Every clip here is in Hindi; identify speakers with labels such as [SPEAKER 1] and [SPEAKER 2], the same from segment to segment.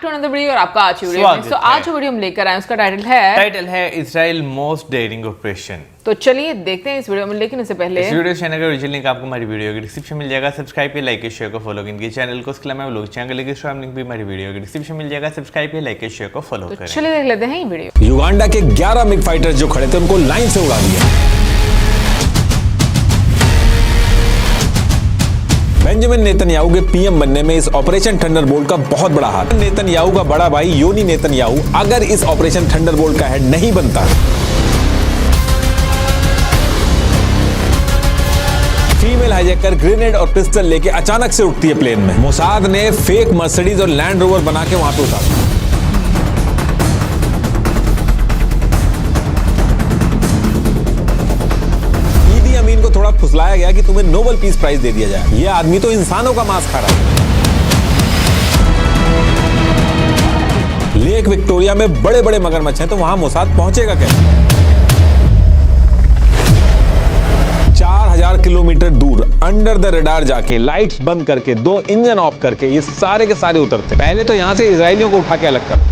[SPEAKER 1] टू अनदर वीडियो और आपका आज की वीडियो में। आज जो वीडियो हम लेकर आए उसका टाइटल है
[SPEAKER 2] इजराइल मोस्ट डेयरिंग ऑपरेशन।
[SPEAKER 1] तो चलिए देखते हैं इस वीडियो में, लेकिन इससे पहले
[SPEAKER 2] इस वीडियो चैनल का ओरिजिनल लिंक आपको हमारी वीडियो के डिस्क्रिप्शन मिल जाएगा। सब्सक्राइब पे लाइक शेयर को फॉलो इनके चैनल को इसके अलावा लोग चैनल के इंस्टाग्राम लिंक भी हमारी वीडियो के डिस्क्रिप्शन मिल जाएगा। सब्सक्राइब पे लाइक शेयर को फॉलो करें।
[SPEAKER 1] चलिए देख लेते हैं ये वीडियो।
[SPEAKER 3] युगांडा के 11 मिग फाइटर्स जो खड़े थे उनको लाइन से उड़ा दिया। बेंजामिन नेतन्याहू के पीएम बनने में इस ऑपरेशन थंडरबोल्ट का बहुत बड़ा हाथ। नेतन्याहू का बड़ा भाई योनी नेतन्याहू अगर इस ऑपरेशन थंडरबोल्ट का हेड नहीं बनता, फीमेल हाईजैकर ग्रेनेड और पिस्टल लेके अचानक से उठती है प्लेन में। मोसाद ने फेक मर्सिडीज और लैंड रोवर बना के वहां पे उतारा। को थोड़ा फुसलाया गया कि तुम्हें नोबेल पीस प्राइज दे दिया जाए। ये आदमी तो इंसानों का मांस खा रहा है। लेक विक्टोरिया में बड़े बड़े मगरमच्छ हैं, तो वहां मोसाद पहुंचेगा कैसे? 4000 किलोमीटर दूर अंडर द रडार जाके लाइट्स बंद करके 2 इंजन ऑफ करके ये सारे के सारे उतरते। पहले तो यहां से इजरायलियों को उठा के अलग कर।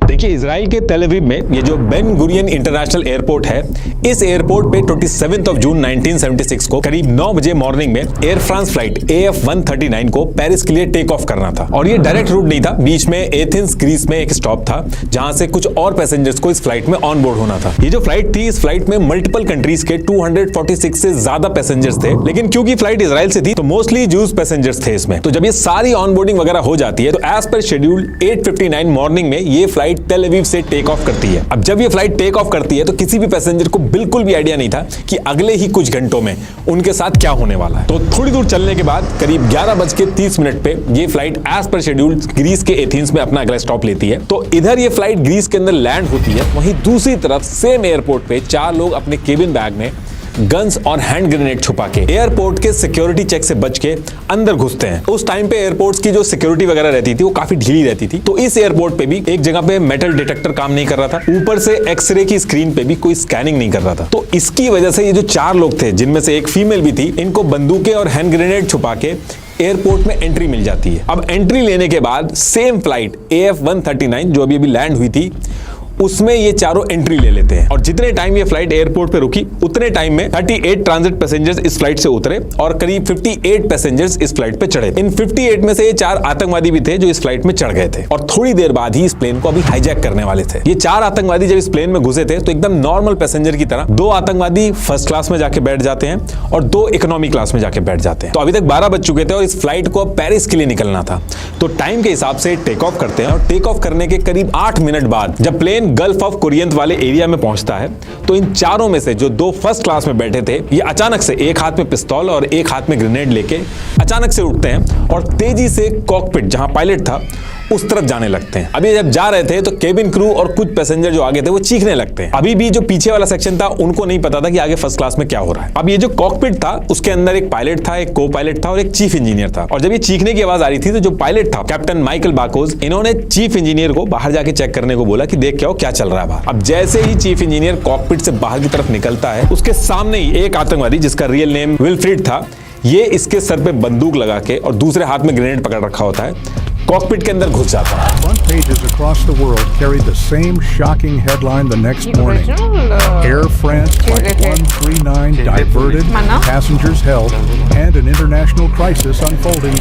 [SPEAKER 3] देखिए, इजराइल के तेल अवीव में ये जो बेन गुरियन इंटरनेशनल एयरपोर्ट है, इस एयरपोर्ट पे 27 जून 1976 को करीब 9 बजे मॉर्निंग में एयर फ्रांस फ्लाइट AF139 को पेरिस के लिए टेक ऑफ करना था। और ये डायरेक्ट रूट नहीं था, बीच में एथेंस ग्रीस में एक स्टॉप था जहां से कुछ और पैसेंजर्स को इस फ्लाइट में ऑन बोर्ड होना था। ये जो फ्लाइट थी, इस फ्लाइट में मल्टीपल कंट्रीज के 246 से ज्यादा पैसेंजर्स थे, लेकिन क्योंकि फ्लाइट इजराइल से थी तो मोस्टली जूस पैसेंजर्स थे इसमें। तो जब ये सारी ऑन बोर्डिंग वगैरह हो जाती है तो एज पर शेड्यूल 8:59 मॉर्निंग में ये फ्लाइट तेल अवीव से टेक ऑफ करती है। अब जब ये फ्लाइट टेक ऑफ करती है तो किसी भी पैसेंजर को बिल्कुल भी आइडिया नहीं था कि अगले ही कुछ घंटों में उनके साथ क्या होने वाला है। तो थोड़ी दूर चलने के बाद करीब 11:30 पे ये flight as per schedule Greece के एथेंस में अपना अगला स्टॉप लेती है। तो इधर ये फ्लाइट ग्रीस के अंदर लैंड होती है, वहीं दूसरी तरफ सेम एयरपोर्ट पे 4 लोग अपने केबिन बैग में गन्स और हैंड ग्रेनेड छुपा के एयरपोर्ट के सिक्योरिटी चेक से बच के अंदर घुसते हैं। उस टाइम पे एयरपोर्ट्स की जो सिक्योरिटी वगैरह रहती थी वो काफी ढीली रहती थी, तो इस एयरपोर्ट पे भी एक जगह पे मेटल डिटेक्टर काम नहीं कर रहा था, ऊपर से एक्सरे की स्क्रीन पे भी कोई स्कैनिंग नहीं कर रहा था। तो इसकी वजह से ये जो 4 लोग थे, जिनमें से एक फीमेल भी थी, इनको बंदूकें और हैंड ग्रेनेड छुपा के एयरपोर्ट में एंट्री मिल जाती है। अब एंट्री लेने के बाद सेम फ्लाइट AF139 जो अभी लैंड हुई थी, उसमें ये चारों एंट्री ले लेते हैं। और जितने टाइम ये फ्लाइट एयरपोर्ट पे रुकी उतने टाइम में 38 ट्रांजिट पैसेंजर्स इस फ्लाइट से उतरे और करीब 58 पैसेंजर्स इस फ्लाइट पे चढ़े। इन 58 में से ये 4 आतंकवादी भी थे जो इस फ्लाइट में चढ़ गए थे और थोड़ी देर बाद ही इस प्लेन को अभी हाईजैक करने वाले थे। ये 4 आतंकवादी जब इस प्लेन में घुसे थे तो एकदम नॉर्मल पैसेंजर की तरह 2 आतंकवादी फर्स्ट क्लास में जाके बैठ जाते हैं और 2 इकोनॉमी क्लास में जाके बैठ जाते हैं। तो अभी तक 12 बज चुके थे और इस फ्लाइट को अब पेरिस के लिए निकलना था। तो टाइम के हिसाब से टेक ऑफ करते हैं और टेक ऑफ करने के करीब 8 मिनट बाद जब प्लेन गल्फ ऑफ कोरियन वाले एरिया में पहुंचता है तो इन चारों में से जो 2 फर्स्ट क्लास में बैठे थे, ये अचानक से एक हाथ में पिस्तौल और एक हाथ में ग्रेनेड लेके अचानक से उठते हैं और तेजी से कॉकपिट जहां पायलट था उस तरफ जाने लगते हैं। अभी जब जा रहे थे तो केबिन क्रू और कुछ पैसेंजर जो आगे थे वो चीखने लगते हैं। अभी भी जो पीछे वाला सेक्शन था उनको नहीं पता था कि आगे फर्स्ट क्लास में क्या हो रहा है। अब ये जो कॉकपिट था उसके अंदर एक पायलट था, एक को पायलट था और एक चीफ इंजीनियर था। और जब ये चीखने की आवाज आ रही थी तो जो पायलट था कैप्टन माइकल बाकोज, इन्होंने चीफ इंजीनियर को बाहर जाके चेक करने को बोला कि देख के आओ क्या चल रहा है बाहर। अब जैसे ही चीफ इंजीनियर कॉकपिट से बाहर की तरफ निकलता है, उसके सामने ही एक आतंकवादी जिसका रियल नेम विल्फ्रीड था, ये इसके सर पे बंदूक लगा के और दूसरे हाथ में ग्रेनेड पकड़ रखा होता है, कॉकपिट के अंदर घुस जाता है।
[SPEAKER 4] Front pages across the world carried the same shocking headline the next morning. Air France Flight 139 diverted, passengers held, and an international crisis unfolding.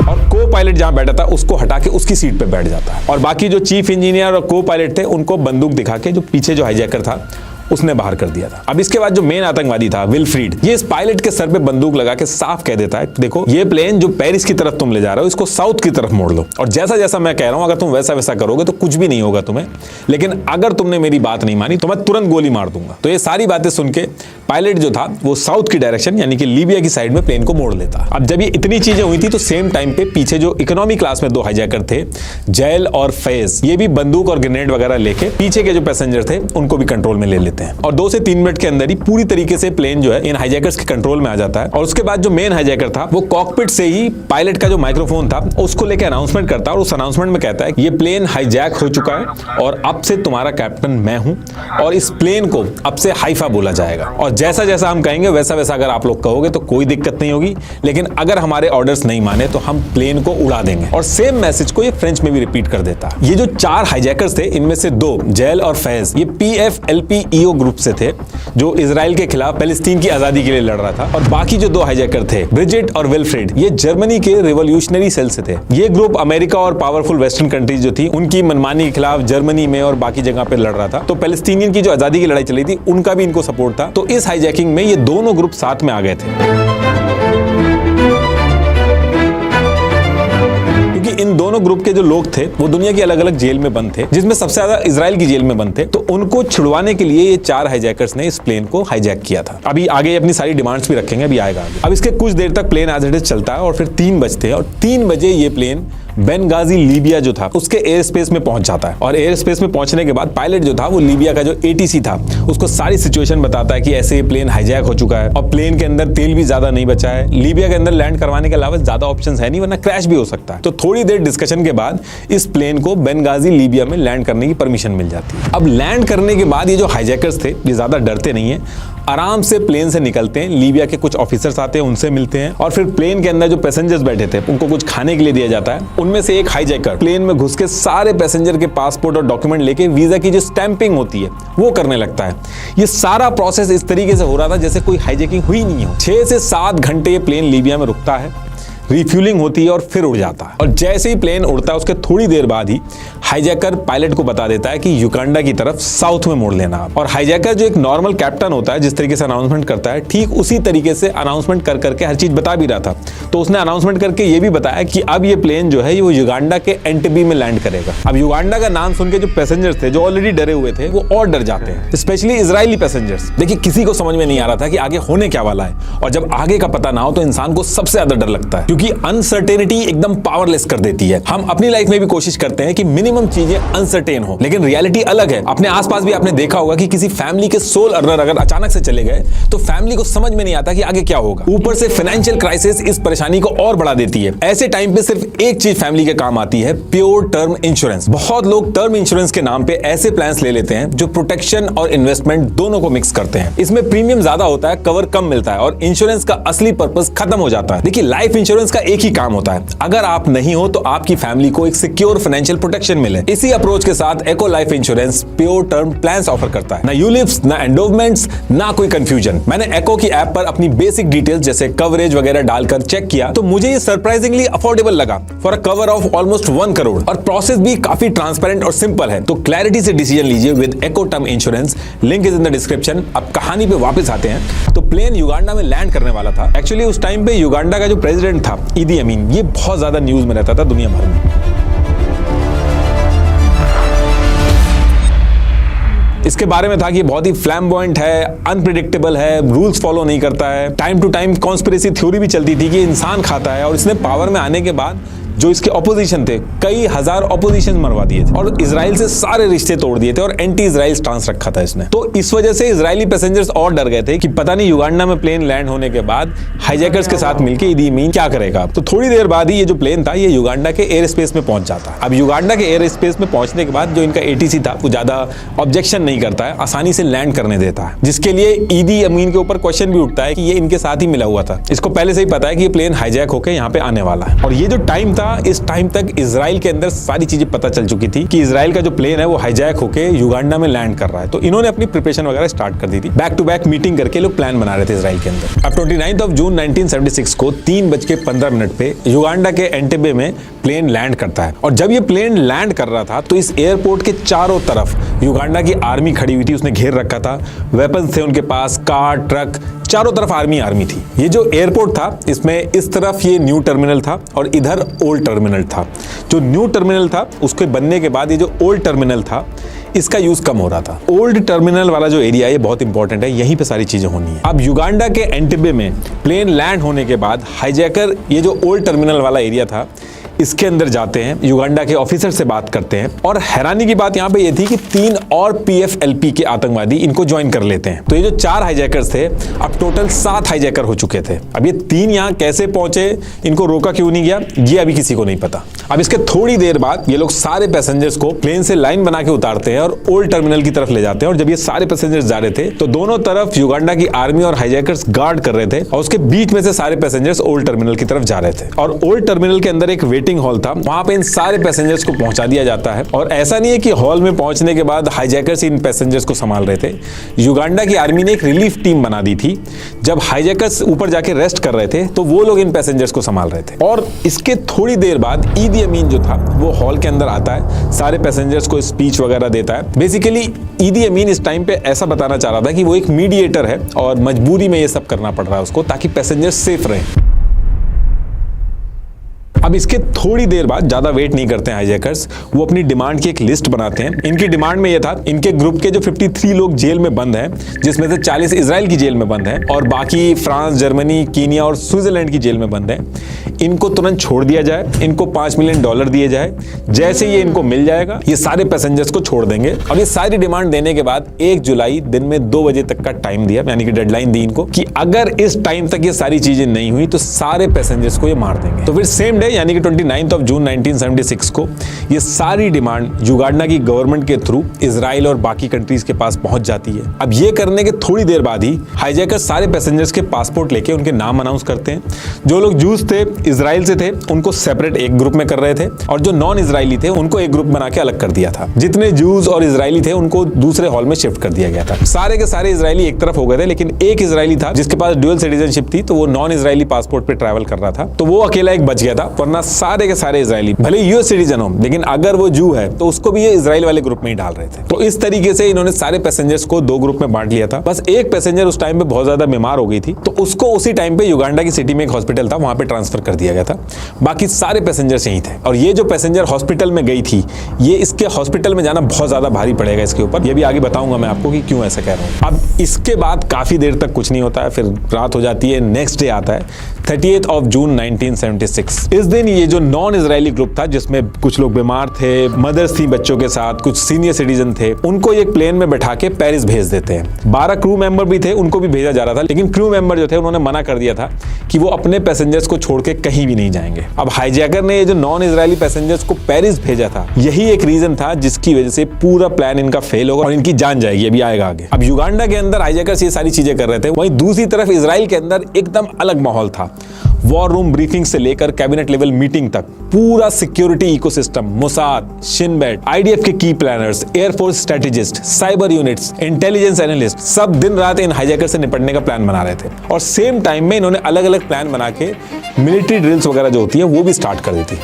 [SPEAKER 3] और को पायलट जहां बैठा था उसको हटा के उसकी सीट पे बैठ जाता है और बाकी जो चीफ इंजीनियर और को पायलट थे उनको बंदूक दिखा के जो पीछे जो हाईजैकर था उसने बाहर कर दिया था। अब इसके बाद जो मेन आतंकवादी था विल्फ्रीड, ये इस पायलट के सर पे बंदूक लगा के साफ कह देता है, देखो ये प्लेन जो पेरिस की तरफ तुम ले जा रहे हो इसको साउथ की तरफ मोड़ लो और जैसा जैसा मैं कह रहा हूं अगर तुम वैसा वैसा करोगे तो कुछ भी नहीं होगा तुम्हें, लेकिन अगर तुमने मेरी बात नहीं मानी तो मैं तुरंत गोली मार दूंगा। तो ये सारी बातें सुन के पायलट जो था वो साउथ की डायरेक्शन यानी कि लीबिया की साइड में प्लेन को मोड़ लेता। अब जब ये इतनी चीजें हुई थी तो सेम टाइम पे पीछे जो इकोनॉमी क्लास में 2 हाईजैकर थे, जैल और फैज, ये भी बंदूक और ग्रेनेड वगैरह लेके पीछे के जो पैसेंजर थे उनको भी कंट्रोल में ले लेते। देते हैं और 2 से 3 मिनट के अंदर ही पूरी तरीके से प्लेन जो है इन हाईजैकर्स के कंट्रोल में आ जाता है। और उसके बाद जो मेन हाईजैकर था वो कॉकपिट से ही पायलट का जो माइक्रोफोन था उसको लेकर अनाउंसमेंट करता है और उस अनाउंसमेंट में कहता है कि ये प्लेन हाईजैक हो चुका है और अब से तुम्हारा कैप्टन मैं हूं और इस प्लेन को अब से हाइफा बोला जाएगा और जैसा जैसा हम कहेंगे वैसा वैसा अगर आप लोग कहोगे तो कोई दिक्कत नहीं होगी, लेकिन अगर हमारे ऑर्डर्स नहीं माने तो हम प्लेन को उड़ा देंगे। और सेम मैसेज को ये फ्रेंच में भी रिपीट कर देता है। ये जो 4 हाईजैकर्स थे इनमें से 2 जैल और फैज ये PFLP-EO ग्रुप से थे जो इजराइल के खिलाफ पैलेस्टीन की आजादी के लिए लड़ रहा था और बाकी जो 2 हाईजैकर थे ब्रिजेट और विल्फ्रेड ये जर्मनी के रिवॉल्यूशनरी सेल से थे। ये ग्रुप अमेरिका और पावरफुल वेस्टर्न कंट्रीज जो थी उनकी मनमानी के खिलाफ जर्मनी में और बाकी जगह पे लड़ रहा था। तो पैलेस्टीनियन की जो आजादी की लड़ाई चली थी उनका भी इनको सपोर्ट था। तो इस हाईजैकिंग में ये दोनों ग्रुप साथ में आ गए थे क्योंकि इन दोनों ग्रुप के जो लोग थे वो दुनिया की अलग अलग जेल में बंद थे, जिसमें सबसे ज्यादा इजराइल की जेल में बंद थे। तो उनको छुड़वाने के लिए ये 4 हाईजैकर्स ने इस प्लेन को हाईजैक किया था। अभी आगे अपनी सारी डिमांड्स भी रखेंगे, अभी आएगा आगे। अब इसके कुछ देर तक प्लेन एज इट इज चलता है और फिर 3 बजते हैं और 3 बजे ये प्लेन बेनगाजी लीबिया जो था उसके एयर स्पेस में पहुंच जाता है और एयर स्पेस में पहुंचने के बाद पायलट जो था वो लीबिया का जो ATC था उसको सारी सिचुएशन बताता है कि ऐसे ये प्लेन हाईजैक हो चुका है और प्लेन के अंदर तेल भी ज्यादा नहीं बचा है, लीबिया के अंदर लैंड करवाने के अलावा ज्यादा ऑप्शंस है नहीं वरना क्रैश भी हो सकता है। तो थोड़ी देर डिस्कशन के बाद इस प्लेन को बेनगाजी लीबिया में लैंड करने की परमिशन मिल जाती है। अब लैंड करने के बाद ये जो हाईजैकर्स थे ये ज्यादा डरते नहीं है, आराम से प्लेन से निकलते हैं, लीबिया के कुछ ऑफिसर्स आते हैं उनसे मिलते हैं और फिर प्लेन के अंदर जो पैसेंजर्स बैठे थे उनको कुछ खाने के लिए दिया जाता है। उनमें से एक हाईजैकर प्लेन में घुस के सारे पैसेंजर के पासपोर्ट और डॉक्यूमेंट लेके वीजा की जो स्टैंपिंग होती है वो करने लगता है। ये सारा प्रोसेस इस तरीके से हो रहा था जैसे कोई हाईजैकिंग हुई नहीं हो। 6 से 7 घंटे ये प्लेन लीबिया में रुकता है, रिफ्यूलिंग होती है और फिर उड़ जाता है। और जैसे ही प्लेन उड़ता है उसके थोड़ी देर बाद ही हाईजैकर पायलट को बता देता है कि युगांडा की तरफ साउथ में मोड़ लेना। और हाईजैकर जो एक नॉर्मल कैप्टन होता है जिस तरीके से अनाउंसमेंट करता है ठीक उसी तरीके से अनाउंसमेंट कर करके हर चीज बता भी रहा था। तो उसने अनाउंसमेंट करके ये भी बताया कि अब ये प्लेन जो है वो युगांडा के एंटेबे में लैंड करेगा। अब युगांडा का नाम सुन के जो पैसेंजर्स थे जो ऑलरेडी डरे हुए थे वो और डर जाते हैं, स्पेशली इजरायली पैसेंजर्स। देखिए किसी को समझ में नहीं आ रहा था कि आगे होने क्या वाला है और जब आगे का पता ना हो तो इंसान को सबसे ज्यादा डर लगता है क्योंकि अनसर्टेनिटी एकदम पावरलेस कर देती है। हम अपनी लाइफ में भी कोशिश करते हैं कि मिनिमम चीजें अनसर्टेन हो, लेकिन रियलिटी अलग है। अपने आसपास भी आपने देखा होगा कि किसी फैमिली के सोल अर्नर अगर अचानक से चले गए तो फैमिली को समझ में नहीं आता कि आगे क्या होगा। ऊपर से फाइनेंशियल क्राइसिस इस परेशानी को और बढ़ा देती है। ऐसे टाइम पे सिर्फ एक चीज फैमिली के काम आती है, प्योर टर्म इंश्योरेंस। बहुत लोग टर्म इंश्योरेंस के नाम पे ऐसे प्लान्स ले लेते हैं जो प्रोटेक्शन और इन्वेस्टमेंट दोनों को मिक्स करते हैं। इसमें प्रीमियम ज्यादा होता है, कवर कम मिलता है और इंश्योरेंस का असली पर्पस खत्म हो जाता है। देखिए लाइफ इंश्योरेंस का एक ही काम होता है, अगर आप नहीं हो तो आपकी फैमिली को एक सिक्योर फाइनेंशियल प्रोटेक्शन मिले। इसी अप्रोच के साथ Acko life insurance pure term plans offer करता है। ना यूलिप्स, ना एंडोवमेंट्स, ना कोई कंफ्यूजन। मैंने एको की ऐप पर अपनी बेसिक डिटेल्स जैसे कवरेज वगैरह डालकर चेक किया तो मुझे ये सरप्राइजिंगली अफोर्डेबल लगा for a cover of almost 1 crore और प्रोसेस भी काफी ट्रांसपेरेंट और सिंपल है। तो क्लैरिटी से डिसीजन लीजिए with echo term insurance, link is in the description. अब कहानी पे वापस आते हैं तो प्लेन युगांडा में लैंड करने वाला था। एक्चुअली उस टाइम पे युगांडा का जो प्रेसिडेंट था ईदी अमीन, ये बहुत ज्यादा न्यूज में रहता था दुनिया भर में। इसके बारे में था कि बहुत ही फ्लैम्बॉयंट है, अनप्रेडिक्टेबल है, रूल्स फॉलो नहीं करता है। Time to time conspiracy theory भी चलती थी कि इंसान खाता है और इसने पावर में आने के बाद जो इसके ऑपोजिशन थे कई हजार ऑपोजिशन मरवा दिए थे और इजराइल से सारे रिश्ते तोड़ दिए थे और एंटी इजराइल स्टांस रखा था इसने। तो इस वजह से इजरायली पैसेंजर्स और डर गए थे कि पता नहीं युगांडा में प्लेन लैंड होने के बाद हाईजैकर्स के साथ मिलकर ईदी अमीन क्या करेगा। तो थोड़ी देर बाद ही ये जो प्लेन था ये युगांडा के एयर स्पेस में पहुंच जाता है। अब युगांडा के एयर स्पेस में पहुंचने के बाद जो इनका ATC था वो ज्यादा ऑब्जेक्शन नहीं करता है, आसानी से लैंड करने देता है, जिसके लिए ईदी अमीन के ऊपर क्वेश्चन भी उठता है कि ये इनके साथ ही मिला हुआ था। इसको पहले से ही पता है कि ये प्लेन हाईजैक होकर यहाँ पे आने वाला है। और ये जो टाइम था इस टाइम तक इजराइल के अंदर सारी चीजें पता चल चुकी थी कि इजराइल का जो प्लेन है वो हाईजैक होके युगांडा में लैंड कर रहा है। तो इन्होंने अपनी प्रिपरेशन वगैरह स्टार्ट कर दी थी। बैक टू बैक मीटिंग करके लोग प्लान बना रहे थे इजराइल के अंदर। अब 29 जून 1976 को 3:15 पे युगांडा के एंटेबे में प्लेन लैंड करता है। और जब ये प्लेन लैंड कर रहा था तो इस एयरपोर्ट के चारों तरफ युगांडा की आर्मी खड़ी हुई थी, उसने घेर रखा था, वेपन्स थे उनके पास, कार, ट्रक, चारों तरफ आर्मी थी। ये जो एयरपोर्ट था इसमें इस तरफ ये न्यू टर्मिनल था और इधर ओल्ड टर्मिनल था। जो न्यू टर्मिनल था उसके बनने के बाद ये जो ओल्ड टर्मिनल था इसका यूज कम हो रहा था। ओल्ड टर्मिनल वाला जो एरिया है बहुत इंपॉर्टेंट है, यहीं पे सारी चीजें होनी है। अब युगांडा के एंटेबे में प्लेन लैंड होने के बाद हाईजैकर ये जो ओल्ड टर्मिनल वाला एरिया था इसके अंदर जाते हैं, युगांडा के ऑफिसर से बात करते हैं और हैरानी की बात यहाँ पे ये थी कि 3 और PFLP के आतंकवादी इनको ज्वाइन कर लेते हैं। तो ये जो 4 हाईजैकर्स थे, अब टोटल 7 हाईजैकर हो चुके थे। अब ये 3 यहाँ कैसे पहुंचे, इनको रोका क्यों नहीं गया, ये अभी किसी को नहीं पता। अब इसके थोड़ी देर बाद ये लोग सारे पैसेंजर्स को प्लेन से लाइन बना के उतारते हैं और ओल्ड टर्मिनल की तरफ ले जाते हैं। और जब ये सारे पैसेंजर्स जा रहे थे तो दोनों तरफ युगांडा की आर्मी और हाईजैकर्स गार्ड कर रहे थे और उसके बीच में से सारे पैसेंजर्स ओल्ड टर्मिनल की तरफ जा रहे थे। और ओल्ड टर्मिनल के अंदर एक वेटिंग हॉल था, वहां पे इन सारे पैसेंजर्स को पहुंचा दिया जाता है। और ऐसा नहीं है कि हॉल में पहुंचने के बाद हाईजैकर्स इन पैसेंजर्स को संभाल रहे थे। युगांडा की आर्मी ने एक रिलीफ टीम बना दी थी। जब हाईजैकर्स ऊपर जाके रेस्ट कर रहे थे तो वो लोग इन पैसेंजर्स को संभाल रहे थे। और इसके थोड़ी देर बाद ईदी अमीन जो था वो हॉल के अंदर आता है, सारे पैसेंजर्स को स्पीच वगैरह देता है। बेसिकली ईदी अमीन इस टाइम पे ऐसा बताना चाह रहा था कि वो एक मीडिएटर है और मजबूरी में ये सब करना पड़ रहा है उसको, ताकि पैसेंजर्स सेफ रहें। अब इसके थोड़ी देर बाद, ज्यादा वेट नहीं करते हैं हाईजैकर्स, वो अपनी डिमांड की एक लिस्ट बनाते हैं। इनकी डिमांड में ये था, इनके ग्रुप के जो 53 लोग जेल में बंद हैं, जिसमें से 40 इजराइल की जेल में बंद हैं और बाकी फ्रांस, जर्मनी, कीनिया और स्विट्जरलैंड की जेल में बंद हैं, इनको तुरंत छोड़ दिया जाए। इनको $5 मिलियन दिए जाए। जैसे ये इनको मिल जाएगा, ये सारे पैसेंजर्स को छोड़ देंगे। और ये सारी डिमांड देने के बाद 1 जुलाई दिन में 2 बजे तक का टाइम दिया, यानी कि डेडलाइन दी इनको, कि अगर इस टाइम तक ये सारी चीजें नहीं हुई तो सारे पैसेंजर्स को ये मार देंगे। तो फिर सेम डे यानी कि 29 जून 1976 को ये सारी डिमांड युगांडा की गवर्नमेंट के थ्रू इजराइल और बाकी कंट्रीज के पास पहुंच जाती है। अब ये करने के थोड़ी देर बाद ही हाईजैकर्स सारे पैसेंजर्स के पासपोर्ट लेके उनके नाम अनाउंस करते हैं। जो लोग जूस थे, इजराइल से थे, उनको सेपरेट एक ग्रुप में कर रहे थे और जो नॉन इजरायली थे उनको एक ग्रुप बना के अलग कर दिया था। जितने जूस और इजरायली थे उनको दूसरे हॉल में शिफ्ट कर दिया गया था। सारे के सारे इजरायली एक तरफ हो गए थे, लेकिन एक इजरायली था जिसके पास ड्यूअल सिटीजनशिप थी, तो वो नॉन इजरायली पासपोर्ट पे ट्रैवल कर रहा था, तो वो अकेला एक बच गया था। वरना सारे के सारे इजरायली भले यूएस सिटीजन हो, लेकिन अगर वो जू है तो उसको भी ये इजराइल वाले ग्रुप में ही डाल रहे थे। तो इस तरीके से इन्होंने सारे पैसेंजर्स को 2 ग्रुप में बांट लिया था। बस एक पैसेंजर उस टाइम पे बहुत ज्यादा बीमार हो गई थी, तो उसको उसी टाइम पे युगांडा की सिटी में एक हॉस्पिटल था, वहां पे ट्रांसफर कर दिया गया था। बाकी सारे पैसेंजर्स यहीं थे। और ये जो पैसेंजर हॉस्पिटल में गई थी, ये इसके हॉस्पिटल में जाना बहुत ज्यादा भारी पड़ेगा इसके ऊपर। ये भी आगे बताऊंगा मैं आपको कि क्यों ऐसा कह रहा हूं। अब इसके बाद काफी देर तक कुछ नहीं होता है, फिर रात हो जाती है। नेक्स्ट डे आता है 30 जून 1976। इस दिन ये जो नॉन इजरायली ग्रुप था, जिसमें कुछ लोग बीमार थे, मदर्स थी बच्चों के साथ, कुछ सीनियर सिटीजन थे, उनको एक प्लेन में बैठा के पेरिस भेज देते हैं। 12 क्रू मेंबर भी थे, उनको भी भेजा जा रहा था, लेकिन क्रू मेंबर जो थे उन्होंने मना कर दिया था कि वो अपने पैसेंजर्स को छोड़ के कहीं भी नहीं जाएंगे। अब हाईजैकर ने ये जो नॉन इजरायली पैसेंजर्स को पेरिस भेजा था, यही एक रीजन था जिसकी वजह से पूरा प्लान इनका फेल होगा और इनकी जान जाएगी। अभी आएगा आगे। अब युगांडा के अंदर हाईजैकर्स ये सारी चीजें कर रहे थे, वहीं दूसरी तरफ इजराइल के अंदर एकदम अलग माहौल था। वॉर रूम ब्रीफिंग से लेकर कैबिनेट लेवल मीटिंग तक पूरा security ecosystem, Mossad, Shin Bet, IDF के की planners, air force strategist, cyber units, intelligence analyst, सब दिन रात इन हाईजैकर से निपटने का प्लान बना रहे थे। और सेम टाइम में इन्होंने अलग अलग प्लान बना के मिलिट्री ड्रिल्स वगैरह जो होती है वो भी स्टार्ट कर दी थी।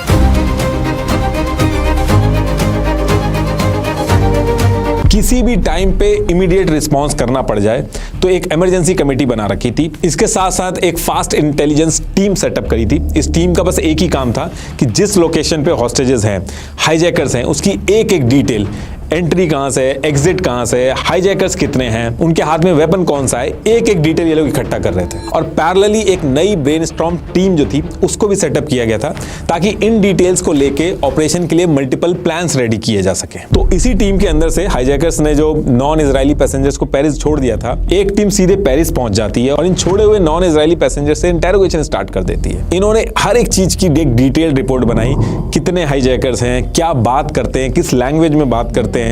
[SPEAKER 3] किसी भी टाइम पे इमीडिएट रिस्पांस करना पड़ जाए तो एक इमरजेंसी कमेटी बना रखी थी। इसके साथ साथ एक फास्ट इंटेलिजेंस टीम सेटअप करी थी। इस टीम का बस एक ही काम था कि जिस लोकेशन पे हॉस्टेजेस हैं, हाईजैकर्स हैं, उसकी एक एक डिटेल, एंट्री कहां से है, एग्जिट कहां से है, हाईजैकर्स कितने हैं, उनके हाथ में वेपन कौन सा है, एक एक डिटेल ये लोग इकट्ठा कर रहे थे। और पैरेलली एक नई ब्रेनस्टॉर्म टीम जो थी उसको भी सेटअप किया गया था, ताकि इन डिटेल्स को लेके ऑपरेशन के लिए मल्टीपल प्लान्स रेडी किए जा सके। तो इसी टीम के अंदर से हाईजैकर्स ने जो नॉन इजरायली पैसेंजर्स को पेरिस छोड़ दिया था, एक टीम सीधे पेरिस पहुंच जाती है और इन छोड़े हुए नॉन इजरायली पैसेंजर से इंटेरोगेशन स्टार्ट कर देती है। इन्होंने हर एक चीज की एक डिटेल्ड रिपोर्ट बनाई, कितने हाईजैकर्स हैं, क्या बात करते हैं, किस लैंग्वेज में बात करते हैं,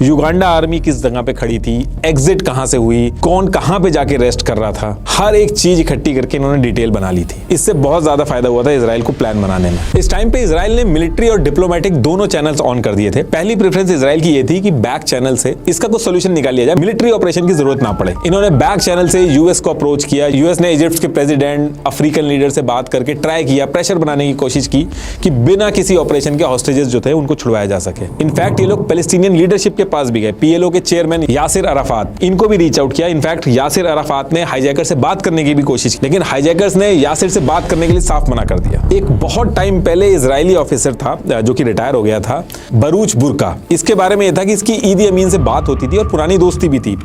[SPEAKER 3] युगांडा आर्मी किस जगह पे खड़ी थी, एग्जिट कहां से हुई, कौन कहां पे जाके रेस्ट कर रहा था, हर एक चीज इकट्ठी करके इन्होंने डिटेल बना ली थी। इससे बहुत ज्यादा फायदा हुआ था इजराइल को प्लान बनाने में। इस टाइम पे इजराइल ने मिलिट्री और डिप्लोमेटिक दोनों चैनल्स ऑन कर दिए थे। पहली प्रेफरेंस इजराइल की ये थी कि बैक चैनल से इसका कुछ सोल्यूशन निकाल लिया जाए, मिलिट्री ऑपरेशन की जरूरत ना पड़े। इन्होंने बैक चैनल से यूएस को अप्रोच किया। यूएस ने इजिप्ट के प्रेसिडेंट, अफ्रीकन लीडर से बात करके ट्राई किया, प्रेशर बनाने की कोशिश की कि बिना किसी ऑपरेशन के हॉस्टेजेस जो थे उनको छुड़वाया जा सके। इनफैक्ट ये लोग पैलेस्टीनियन इंडियन लीडरशिप के पास भी गए, पीएलओ के चेयरमैन यासिर अराफात, इनको भी रीच आउट किया। इनफैक्ट यासिर अराफात ने हाईजैकर से बात करने की भी कोशिश की, लेकिन हाईजैकर्स ने यासिर से बात करने के लिए साफ मना कर दिया। एक बहुत टाइम पहले इजरायली ऑफिसर था जो कि रिटायर हो गया था, बरूच बुर्का। इसके बारे में यह था कि इसकी ईदी अमीन से बात होती थी और पुरानी दोस्ती भी थी।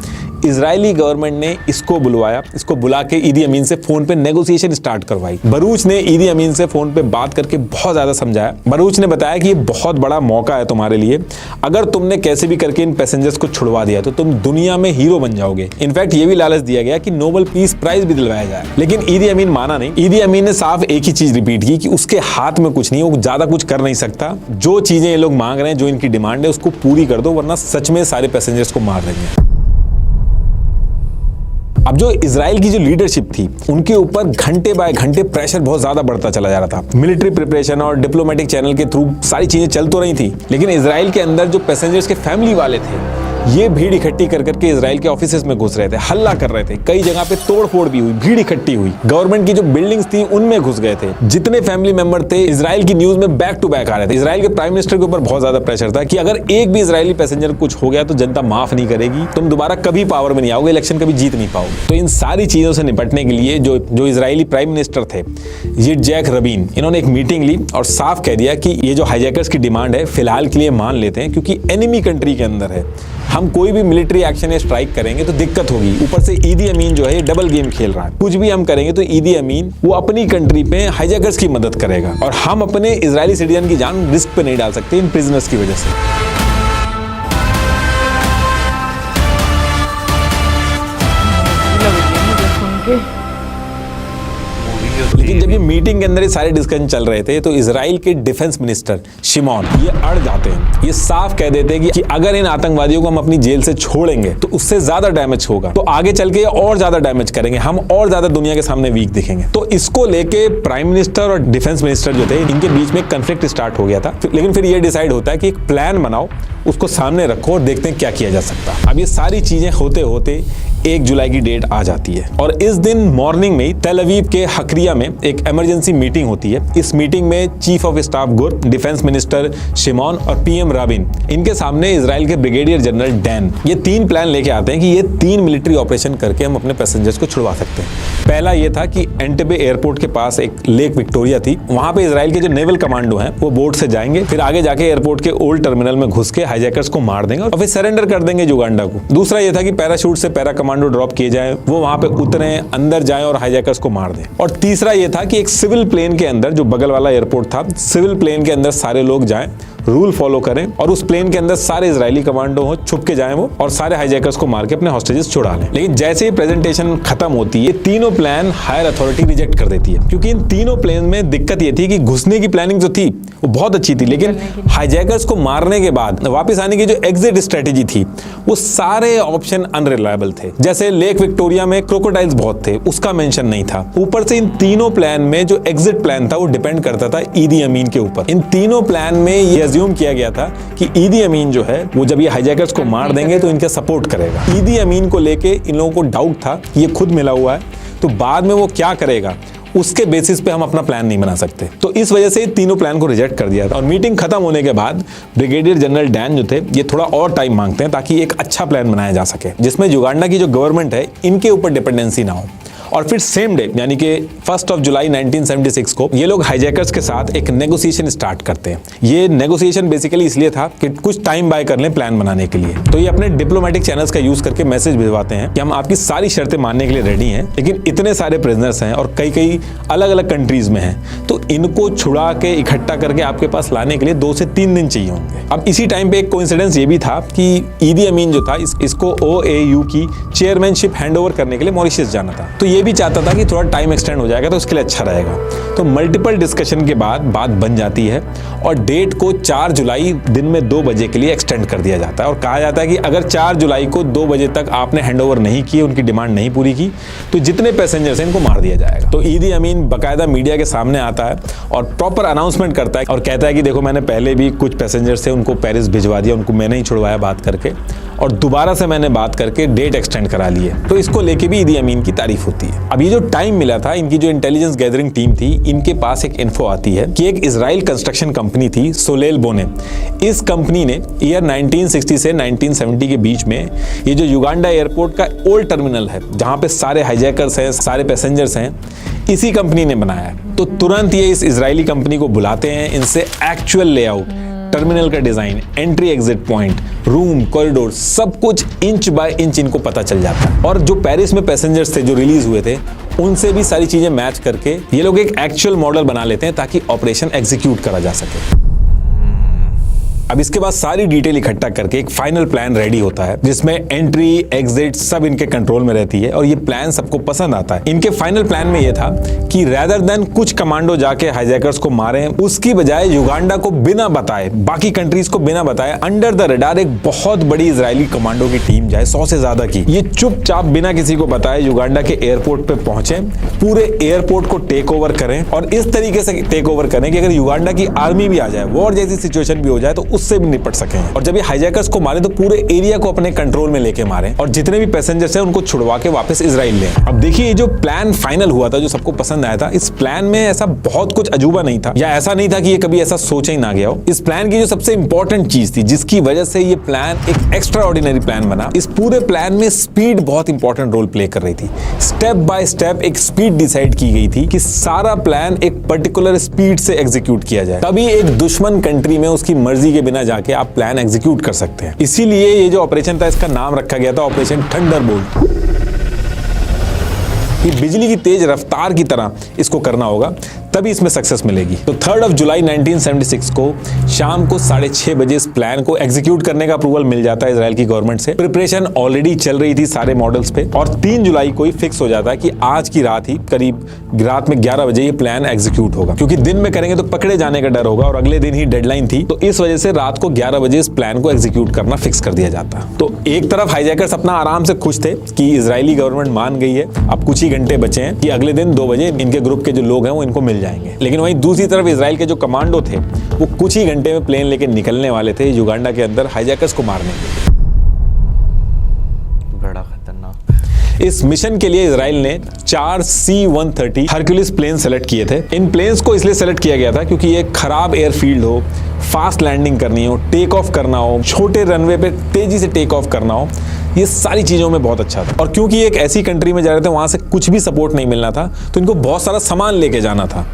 [SPEAKER 3] इजरायली गवर्नमेंट ने इसको बुलवाया, इसको बुला के ईदी अमीन से फोन पे नेगोशिएशन स्टार्ट करवाई। बरूच ने ईदी अमीन से फोन पे बात करके बहुत ज्यादा समझाया। बरूच ने बताया कि ये बहुत बड़ा मौका है तुम्हारे लिए, अगर तुमने कैसे भी करके इन पैसेंजर्स को छुड़वा दिया तो तुम दुनिया में हीरो बन जाओगे। इनफैक्ट ये भी लालच दिया गया कि नोबेल पीस प्राइज भी दिलवाया जाए, लेकिन ईदी अमीन माना नहीं। ईदी अमीन ने साफ एक ही चीज रिपीट की कि उसके हाथ में कुछ नहीं, वो ज्यादा कुछ कर नहीं सकता। जो चीजें ये लोग मांग रहे हैं, जो इनकी डिमांड है, उसको पूरी कर दो, वरना सच में सारे पैसेंजर्स को मार देंगे। अब जो इजराइल की जो लीडरशिप थी, उनके ऊपर घंटे बाय घंटे प्रेशर बहुत ज्यादा बढ़ता चला जा रहा था। मिलिट्री प्रिपरेशन और डिप्लोमेटिक चैनल के थ्रू सारी चीजें चल तो रही थी, लेकिन इजराइल के अंदर जो पैसेंजर्स के फैमिली वाले थे, ये भीड़ इकट्ठी कर करके इजराइल के ऑफिसेज में घुस रहे थे, हल्ला कर रहे थे। कई जगह पे तोड़फोड़ भी हुई, भीड़ इकट्ठी हुई। गवर्नमेंट की जो बिल्डिंग्स थी उनमें घुस गए थे। जितने फैमिली मेंबर थे इजराइल की न्यूज में बैक टू बैक आ रहे थे। इजराइल के प्राइम मिनिस्टर के ऊपर बहुत ज्यादा प्रेशर था कि अगर एक भी इजरायली पैसेंजर कुछ हो गया तो जनता माफ नहीं करेगी, तुम दोबारा कभी पावर में नहीं आओगे, इलेक्शन कभी जीत नहीं पाओगे। तो इन सारी चीजों से निपटने के लिए जो इजरायली प्राइम मिनिस्टर थे यित्ज़हाक रबीन, इन्होंने एक मीटिंग ली और साफ कह दिया कि ये जो हाईजैकर्स की डिमांड है फिलहाल के लिए मान लेते हैं, क्योंकि एनिमी कंट्री के अंदर है, हम कोई भी मिलिट्री एक्शन या स्ट्राइक करेंगे तो दिक्कत होगी। ऊपर से ईदी अमीन जो है ये डबल गेम खेल रहा है, कुछ भी हम करेंगे तो ईदी अमीन वो अपनी कंट्री पे हाईजैकर्स की मदद करेगा और हम अपने इजरायली सिटीजन की जान रिस्क पे नहीं डाल सकते इन प्रिजनर्स की वजह से। लेकिन जब ये मीटिंग के अंदर ये सारे डिस्कशन चल रहे थे तो इजराइल के डिफेंस मिनिस्टर शिमोन ये अड़ जाते हैं। ये साफ कह देते हैं कि अगर इन आतंकवादियों को हम अपनी जेल से छोड़ेंगे तो उससे ज्यादा डैमेज होगा, तो आगे चल के और ज्यादा डैमेज करेंगे, हम और ज्यादा दुनिया के सामने वीक दिखेंगे। तो इसको लेके प्राइम मिनिस्टर और डिफेंस मिनिस्टर जो थे इनके बीच में कंफ्लिक्ट स्टार्ट हो गया था। लेकिन फिर ये डिसाइड होता है कि एक प्लान बनाओ, उसको सामने रखो और देखते हैं क्या किया जा सकता है। अब ये सारी चीजें होते होते 1 जुलाई की डेट आ जाती है और इस दिन मॉर्निंग में ही तेल अवीव के हकरिया में एक इमरजेंसी मीटिंग होती है। इस मीटिंग में चीफ ऑफ स्टाफ गुर, डिफेंस मिनिस्टर शिमोन और पीएम राबिन, इनके सामने इजराइल के ब्रिगेडियर जनरल डैन ये 3 प्लान लेके आते हैं कि ये 3 मिलिट्री ऑपरेशन करके हम अपने पैसेंजर्स को छुड़वा सकते हैं। पहला ये था कि एंटेबे एयरपोर्ट के पास एक लेक विक्टोरिया थी, वहां पे इजराइल के जो नेवल कमांडो हैं वो बोट से जाएंगे, फिर आगे जाके एयरपोर्ट के ओल्ड टर्मिनल में घुस के हाईजैकर्स को मार देंगे और फिर सरेंडर कर देंगे युगांडा को। दूसरा ये था कि पैराशूट से पैरा कमांडो ड्रॉप किए जाए, वो वहां पे उतरे, अंदर जाएं और हाईजैकर्स को मार दें। और तीसरा ये था कि एक सिविल प्लेन के अंदर, जो बगल वाला एयरपोर्ट था, सिविल प्लेन के अंदर सारे लोग जाएं, रूल फॉलो करें और उस प्लेन के अंदर सारे इजरायली कमांडो हो, छुप के जाएं वो और सारे हाईजैकर्स को मार के अपने हॉस्टेजेस छुड़ा लें। लेकिन जैसे ही प्रेजेंटेशन खत्म होती है, तीनों प्लान हायर अथॉरिटी रिजेक्ट कर देती है, क्योंकि इन तीनों प्लेन में दिक्कत ये थी कि घुसने की प्लानिंग जो थी वो बहुत अच्छी थी, लेकिन हाईजैकर्स को मारने के बाद वापस आने की जो एग्जिट स्ट्रेटेजी थी वो सारे ऑप्शन अनरिलायबल थे। जैसे लेक विक्टोरिया में क्रोकोडाइल्स बहुत थे, उसका मेंशन नहीं था। ऊपर से इन तीनों प्लान में जो एग्जिट प्लान था वो डिपेंड करता था ईदी अमीन के ऊपर। इन तीनों प्लान में ये अज्यूम किया गया था कि ईदी अमीन जो है वो जब ये हाईजैकर्स को मार देंगे तो इनका सपोर्ट करेगा। ईदी अमीन को लेके इन लोगों को डाउट था कि ये खुद मिला हुआ है, तो बाद में वो क्या करेगा उसके बेसिस पे हम अपना प्लान नहीं बना सकते। तो इस वजह से तीनों प्लान को रिजेक्ट कर दिया था। और मीटिंग खत्म होने के बाद ब्रिगेडियर जनरल डैन जो थे ये थोड़ा और टाइम मांगते हैं ताकि एक अच्छा प्लान बनाया जा सके जिसमें युगांडा की जो गवर्नमेंट है इनके ऊपर डिपेंडेंसी ना हो। और फिर सेम डे यानी कि 1 जुलाई 1976 को ये लोग हाईजैकर्स के साथ एक नेगोशिएशन स्टार्ट करते हैं। ये नेगोशिएशन बेसिकली इसलिए था कि कुछ टाइम बाय कर लें प्लान बनाने के लिए। तो ये अपने डिप्लोमेटिक चैनल्स का यूज करके मैसेज भिजवाते हैं कि हम आपकी सारी शर्तें मानने के लिए रेडी हैं, लेकिन इतने सारे प्रिजनर्स हैं और कई अलग अलग कंट्रीज में हैं, तो इनको छुड़ा के इकट्ठा करके आपके पास लाने के लिए 2 से 3 दिन चाहिए होंगे। अब इसी टाइम पे एक कोइंसिडेंस ये भी था कि ईदी अमीन जो था इसको OAU की चेयरमैनशिप हैंडओवर करने के लिए मॉरिशस जाना था। तो ये भी चाहता था कि थोड़ा टाइम एक्सटेंड हो जाएगा तो उसके लिए अच्छा रहेगा। तो मल्टीपल डिस्कशन के बाद बात बन जाती है और डेट को 4 जुलाई दिन में 2 बजे के लिए एक्सटेंड कर दिया जाता है और कहा जाता है कि अगर 4 जुलाई को 2 बजे तक आपने हैंडओवर नहीं किए, उनकी डिमांड नहीं पूरी की, तो जितने पैसेंजर्स हैं इनको मार दिया जाएगा। तो ईदी अमीन बाकायदा मीडिया के सामने आता है और प्रॉपर अनाउंसमेंट करता है और कहता है कि देखो मैंने पहले भी कुछ पैसेंजर्स थे उनको पेरिस भिजवा दिया, उनको मैंने ही छुड़वाया बात करके, और दोबारा से मैंने बात करके डेट एक्सटेंड करा ली है। तो इसको लेके भी ईदी अमीन की तारीफ होती है। अब ये जो टाइम मिला था, इनकी जो इंटेलिजेंस गैदरिंग टीम थी, इनके पास एक इन्फो आती है कि एक इजराइल कंस्ट्रक्शन कंपनी थी सोलेल बोने। इस कंपनी ने ईयर 1960 से 1970 के बीच में ये जो युगांडा एयरपोर्ट का ओल्ड टर्मिनल है, जहां पे सारे हाईजैकर्स हैं, सारे पैसेंजर्स हैं, इसी कंपनी ने बनाया है। तो तुरंत ये इस इजरायली कंपनी को बुलाते हैं, इनसे एक्चुअल लेआउट, टर्मिनल का design, entry exit point, room, corridor, सब कुछ इंच बाय इंच इनको पता चल जाता है। और जो पेरिस में पैसेंजर्स थे जो रिलीज हुए थे, उनसे भी सारी चीजें मैच करके ये लोग एक एक्चुअल मॉडल बना लेते हैं ताकि ऑपरेशन एग्जीक्यूट करा जा सके। अब इसके बाद सारी डिटेल इकट्ठा करके एक फाइनल प्लान रेडी होता है, जिसमें एंट्री एग्जिट सब इनके कंट्रोल में रहती है और ये प्लान सबको पसंद आता है। इनके फाइनल प्लान में ये था कि रेदर देन कुछ कमांडो जाके हाईजैकर्स को मारें, उसकी बजाय युगांडा को बिना बताए, बाकी कंट्रीज को बिना बताए, अंडर द रडार एक बहुत बड़ी इजरायली कमांडो की टीम जाए, 100 से ज्यादा की, ये चुपचाप बिना किसी को बताए युगांडा के एयरपोर्ट पे पहुंचे, पूरे एयरपोर्ट को टेक ओवर करें और इस तरीके से टेक ओवर करें कि अगर युगांडा की आर्मी भी आ जाए, वॉर जैसी सिचुएशन भी हो जाए, तो उससे भी निपट सकें। और जब ये हाईजैकर्स को मारे तो पूरे एरिया को अपने कंट्रोल में लेके मारें और जितने भी पैसेंजर्स हैं उनको छुड़वा के वापस इजराइल लें। अब देखिए, ये जो प्लान फाइनल हुआ था, जो सबको पसंद आया था, इस प्लान में ऐसा बहुत कुछ अजूबा नहीं था, या ऐसा नहीं था कि ये कभी ऐसा सोचा ही ना गया हो। इस प्लान की जो सबसे इंपॉर्टेंट चीज थी, जिसकी वजह से ये प्लान एक एक्स्ट्रा ऑर्डिनरी प्लान बना, इस पूरे प्लान में स्पीड बहुत इंपॉर्टेंट रोल प्ले कर रही थी। स्टेप बाय स्टेप एक स्पीड डिसाइड की गई थी कि सारा प्लान एक पर्टिकुलर स्पीड से एग्जीक्यूट किया जाए, तभी एक दुश्मन कंट्री में उसकी मर्जी के बिना जाके आप प्लान एग्जीक्यूट कर सकते हैं। इसीलिए ये जो ऑपरेशन था, इसका नाम रखा गया था ऑपरेशन थंडरबोल्ट। ये बिजली की तेज रफ्तार की तरह इसको करना होगा, तभी इसमें सक्सेस मिलेगी। तो 3 जुलाई 1976 को शाम को 6:30 बजे इस प्लान को एग्जीक्यूट करने का अप्रूवल मिल जाता है इजराइल की गवर्नमेंट से। प्रिपरेशन ऑलरेडी चल रही थी सारे मॉडल्स पे और 3 जुलाई को ही फिक्स हो जाता है कि आज की रात ही, करीब रात में 11 बजे ये प्लान एग्जीक्यूट होगा, क्योंकि दिन में करेंगे तो पकड़े जाने का डर होगा और अगले दिन ही डेडलाइन थी। तो इस वजह से रात को 11 बजे इस प्लान को एग्जीक्यूट करना फिक्स कर दिया जाता। तो एक तरफ हाईजैकर्स अपना आराम से खुश थे कि इजरायली गवर्नमेंट मान गई है, अब कुछ ही घंटे बचे हैं कि अगले दिन 2 बजे इनके ग्रुप के जो लोग हैं वो इनको मिल जाएंगे। लेकिन वहीं दूसरी तरफ इजराइल के जो कमांडो थे, वो कुछ ही घंटे में प्लेन लेके निकलने वाले थे युगांडा के अंदर हाईजैकर्स को मारने के लिए।
[SPEAKER 2] बड़ा खतरनाक।
[SPEAKER 3] इस मिशन के लिए इजराइल ने 4 C-130 हरक्यूलिस प्लेन सेलेक्ट किए थे। इन प्लेन्स को इसलिए सेलेक्ट किया गया था क्योंकि ये खराब एयरफील्ड हो, फास्ट लैंडिंग करनी हो, टेक ऑफ करना हो, छोटे रनवे पे तेजी से टेक ऑफ करना हो, ये सारी चीजों में बहुत अच्छा था। और क्योंकि एक ऐसी कंट्री में जा रहे थे वहां से कुछ भी सपोर्ट नहीं मिलना था, तो इनको बहुत सारा सामान लेके जाना था।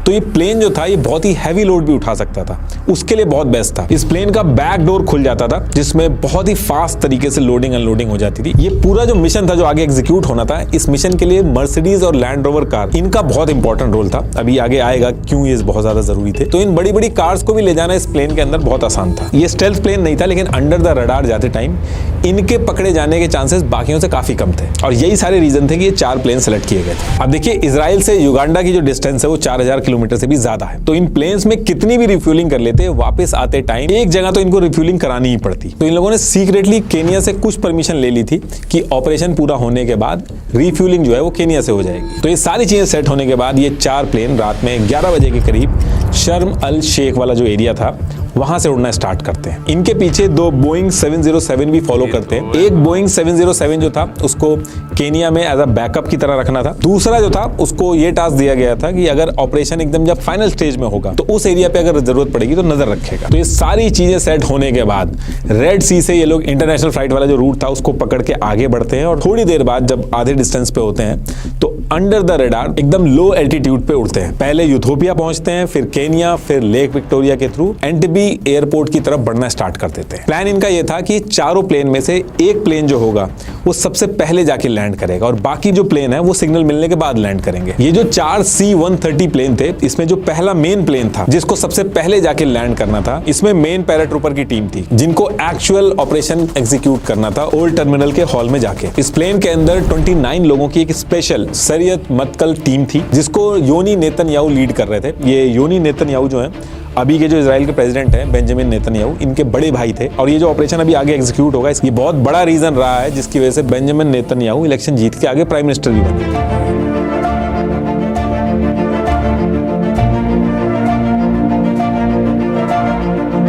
[SPEAKER 3] तो ये प्लेन जो था, ये बहुत ही हैवी लोड भी उठा सकता था, उसके लिए बहुत बेस्ट था। इस प्लेन का बैक डोर खुल जाता था, जिसमें बहुत ही फास्ट तरीके से लोडिंग अनलोडिंग हो जाती थी। ये पूरा जो मिशन था, जो आगे एग्जीक्यूट होना था, इस मिशन के लिए मर्सिडीज और लैंड रोवर कार, इनका बहुत इंपॉर्टेंट रोल था। अभी आगे आएगा क्यों ये बहुत ज्यादा जरूरी थे। तो इन बड़ी बड़ी कार्स को भी ले जाना इस प्लेन के अंदर बहुत आसान था। ये स्टेल्थ प्लेन नहीं था, लेकिन अंडर द रडार जाते टाइम इनके पकड़े जाने के चांसेस बाकियों से काफी कम थे। और यही सारे रीजन थे कि ये 4 प्लेन सेलेक्ट किए गए थे। अब देखिए, इजराइल से युगांडा की जो डिस्टेंस है वो 4000 किलोमीटर से भी ज्यादा है। तो इन प्लेन्स में कितनी भी रिफ्यूलिंग कर लेते, वापस आते टाइम एक जगह तो इनको रिफ्यूलिंग करानी ही पड़ती। तो इन लोगों ने सीक्रेटली केनिया से कुछ परमिशन ले ली थी कि ऑपरेशन पूरा होने के बाद रिफ्यूलिंग जो है वो केनिया से हो जाएगी। तो ये सारी चीजें सेट होने के बाद ये 4 प्लेन रात में 11 बजे के करीब शर्म अल शेख वाला जो एरिया था, वहां से उड़ना स्टार्ट करते हैं। इनके पीछे 2 बोइंग 707 भी फॉलो करते हैं। एक बोइंग 707 जो था, उसको केनिया में एज अ बैकअप की तरह रखना था। दूसरा जो था, उसको ये टास्क दिया गया था कि अगर ऑपरेशन एकदम जब फाइनल स्टेज में होगा, तो उस एरिया पे अगर जरूरत पड़ेगी तो नजर रखेगा। तो ये सारी चीजें सेट होने के बाद रेड सी से ये लोग इंटरनेशनल फ्लाइट वाला जो रूट था, उसको पकड़ के आगे बढ़ते हैं। और थोड़ी देर बाद जब आधे डिस्टेंस पे होते हैं, तो अंडर द रडार एकदम लो एल्टीट्यूड पे उड़ते हैं। पहले यूथोपिया पहुंचते हैं, फिर केनिया, फिर लेक विक्टोरिया के थ्रू एंटबी एयरपोर्ट की तरफ बढ़ना स्टार्ट कर देते हैं। प्लान इनका ये था कि चारों प्लेन में से एक प्लेन जो होगा वो सबसे पहले जाके लैंड करेगा और बाकी जो प्लेन है वो सिग्नल मिलने के बाद लैंड करेंगे। ये जो 4 C-130 प्लेन थे, इसमें जो पहला मेन प्लेन था जिसको सबसे पहले जाके लैंड करना था, इसमें मेन पैराट्रूपर की टीम थी जिनको एक्चुअल ऑपरेशन एग्जीक्यूट करना था ओल्ड टर्मिनल के हॉल में जाके। इस प्लेन के अंदर 29 लोगों की एक स्पेशल सरियत मतकल टीम थी जिसको योनी नेतन्याहू लीड कर रहे थे। ये योनी नेतन्याहू जो है, अभी के जो इजराइल के प्रेसिडेंट हैं बेंजामिन नेतन्याहू, इनके बड़े भाई थे। और ये जो ऑपरेशन अभी आगे एग्जीक्यूट होगा, ये बहुत बड़ा रीजन रहा है जिसकी वजह से बेंजामिन नेतन्याहू इलेक्शन जीत के आगे प्राइम मिनिस्टर भी बने।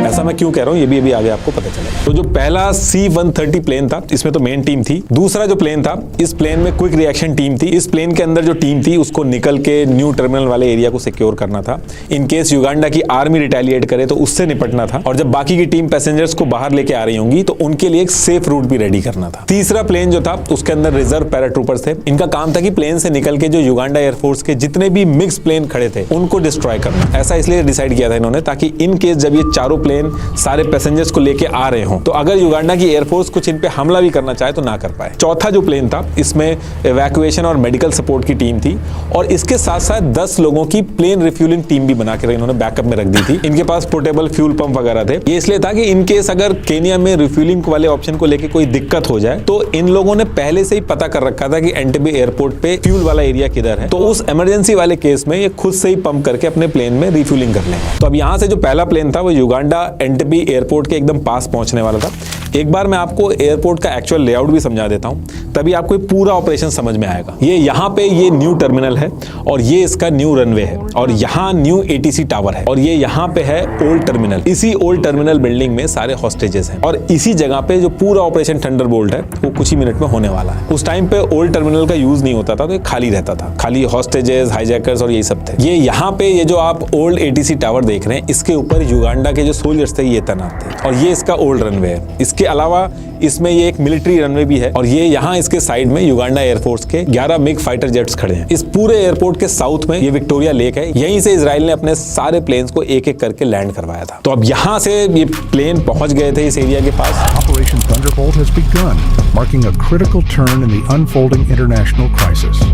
[SPEAKER 3] ऐसा मैं क्यों कह रहा हूँ ये भी अभी आगे आपको पता चलेगा। तो जो पहला C-130 प्लेन था, इसमें तो मेन टीम थी। दूसरा जो प्लेन था, इस प्लेन में क्विक रिएक्शन टीम थी। इस प्लेन के अंदर जो टीम थी उसको निकल के न्यू टर्मिनल वाले एरिया को सिक्योर करना था। इन केस युगांडा की आर्मी रिटेलिएट करे तो उससे निपटना था। और जब बाकी की टीम पैसेंजर्स को बाहर लेके आ रही होंगी तो उनके लिए एक सेफ रूट भी रेडी करना था। तीसरा प्लेन जो था उसके अंदर रिजर्व पैराट्रूपर्स थे। इनका काम था कि प्लेन से निकल के जो युगांडा एयरफोर्स के जितने भी मिक्स प्लेन खड़े थे उनको डिस्ट्रॉय करना। ऐसा इसलिए डिसाइड किया था इन्होंने ताकि इन केस जब ये चारों प्लेन सारे पैसेंजर्स को लेके आ रहे हों तो अगर युगांडा की एयरफोर्स कुछ इन पे हमला भी करना चाहे तो ना कर पाए। चौथा जो प्लेन था इसमें इवैक्यूएशन और मेडिकल सपोर्ट की टीम थी और इसके साथ साथ 10 लोगों की प्लेन रिफ्यूलिंग टीम भी बना के इन्होंने बैकअप में रख दी थी। इनके पास पोर्टेबल फ्यूल पंप वगैरह थे। ये इसलिए था कि इन केस अगर केनिया में रिफ्यूलिंग वाले ऑप्शन को लेके कोई दिक्कत हो जाए तो इन लोगों ने पहले से ही पता कर रखा था कि एंटेबे एयरपोर्ट पे फ्यूल वाला एरिया किधर है, तो उस इमरजेंसी वाले केस में ये खुद से ही पंप करके अपने प्लेन में रिफ्यूलिंग कर लेंगे। तो अब यहाँ से जो पहला प्लेन था वो युगांडा एंटेबे एयरपोर्ट के एकदम पास पहुंचने वाला था। एक बार मैं आपको एयरपोर्ट का एक्चुअल लेआउट भी समझा देता हूं, तभी आपको पूरा ऑपरेशन समझ में आएगा। ये यहाँ पे ये न्यू टर्मिनल है और ये इसका न्यू रनवे है और यहाँ न्यू ATC टावर है और ये यहाँ पे है ओल्ड टर्मिनल। इसी ओल्ड टर्मिनल बिल्डिंग में सारे हॉस्टेजेस हैं और इसी जगह पे जो पूरा ऑपरेशन थंडरबोल्ट है वो कुछ ही मिनट में होने वाला है। उस टाइम पे ओल्ड टर्मिनल का यूज नहीं होता था तो ये खाली रहता था, खाली हॉस्टेजेस, हाईजैकर्स और यही सब थे। ये यहाँ पे ये जो आप ओल्ड ATC टावर देख रहे हैं इसके ऊपर युगांडा के जो सोल्जर्स थे ये तैनात थे और ये इसका ओल्ड रनवे है। इसके अलावा इसमें ये एक मिलिट्री रनवे भी है और ये यहाँ इसके साइड में युगांडा एयरफोर्स के 11 मिग फाइटर जेट्स खड़े हैं। इस पूरे एयरपोर्ट के साउथ में ये विक्टोरिया लेक है, यहीं से इजराइल ने अपने सारे प्लेन्स को एक एक करके लैंड करवाया था। तो अब यहाँ से ये प्लेन पहुंच गए थे इस एरिया के पास।
[SPEAKER 4] Operation Thunderbolt has begun, marking a critical turn in the unfolding international crisis.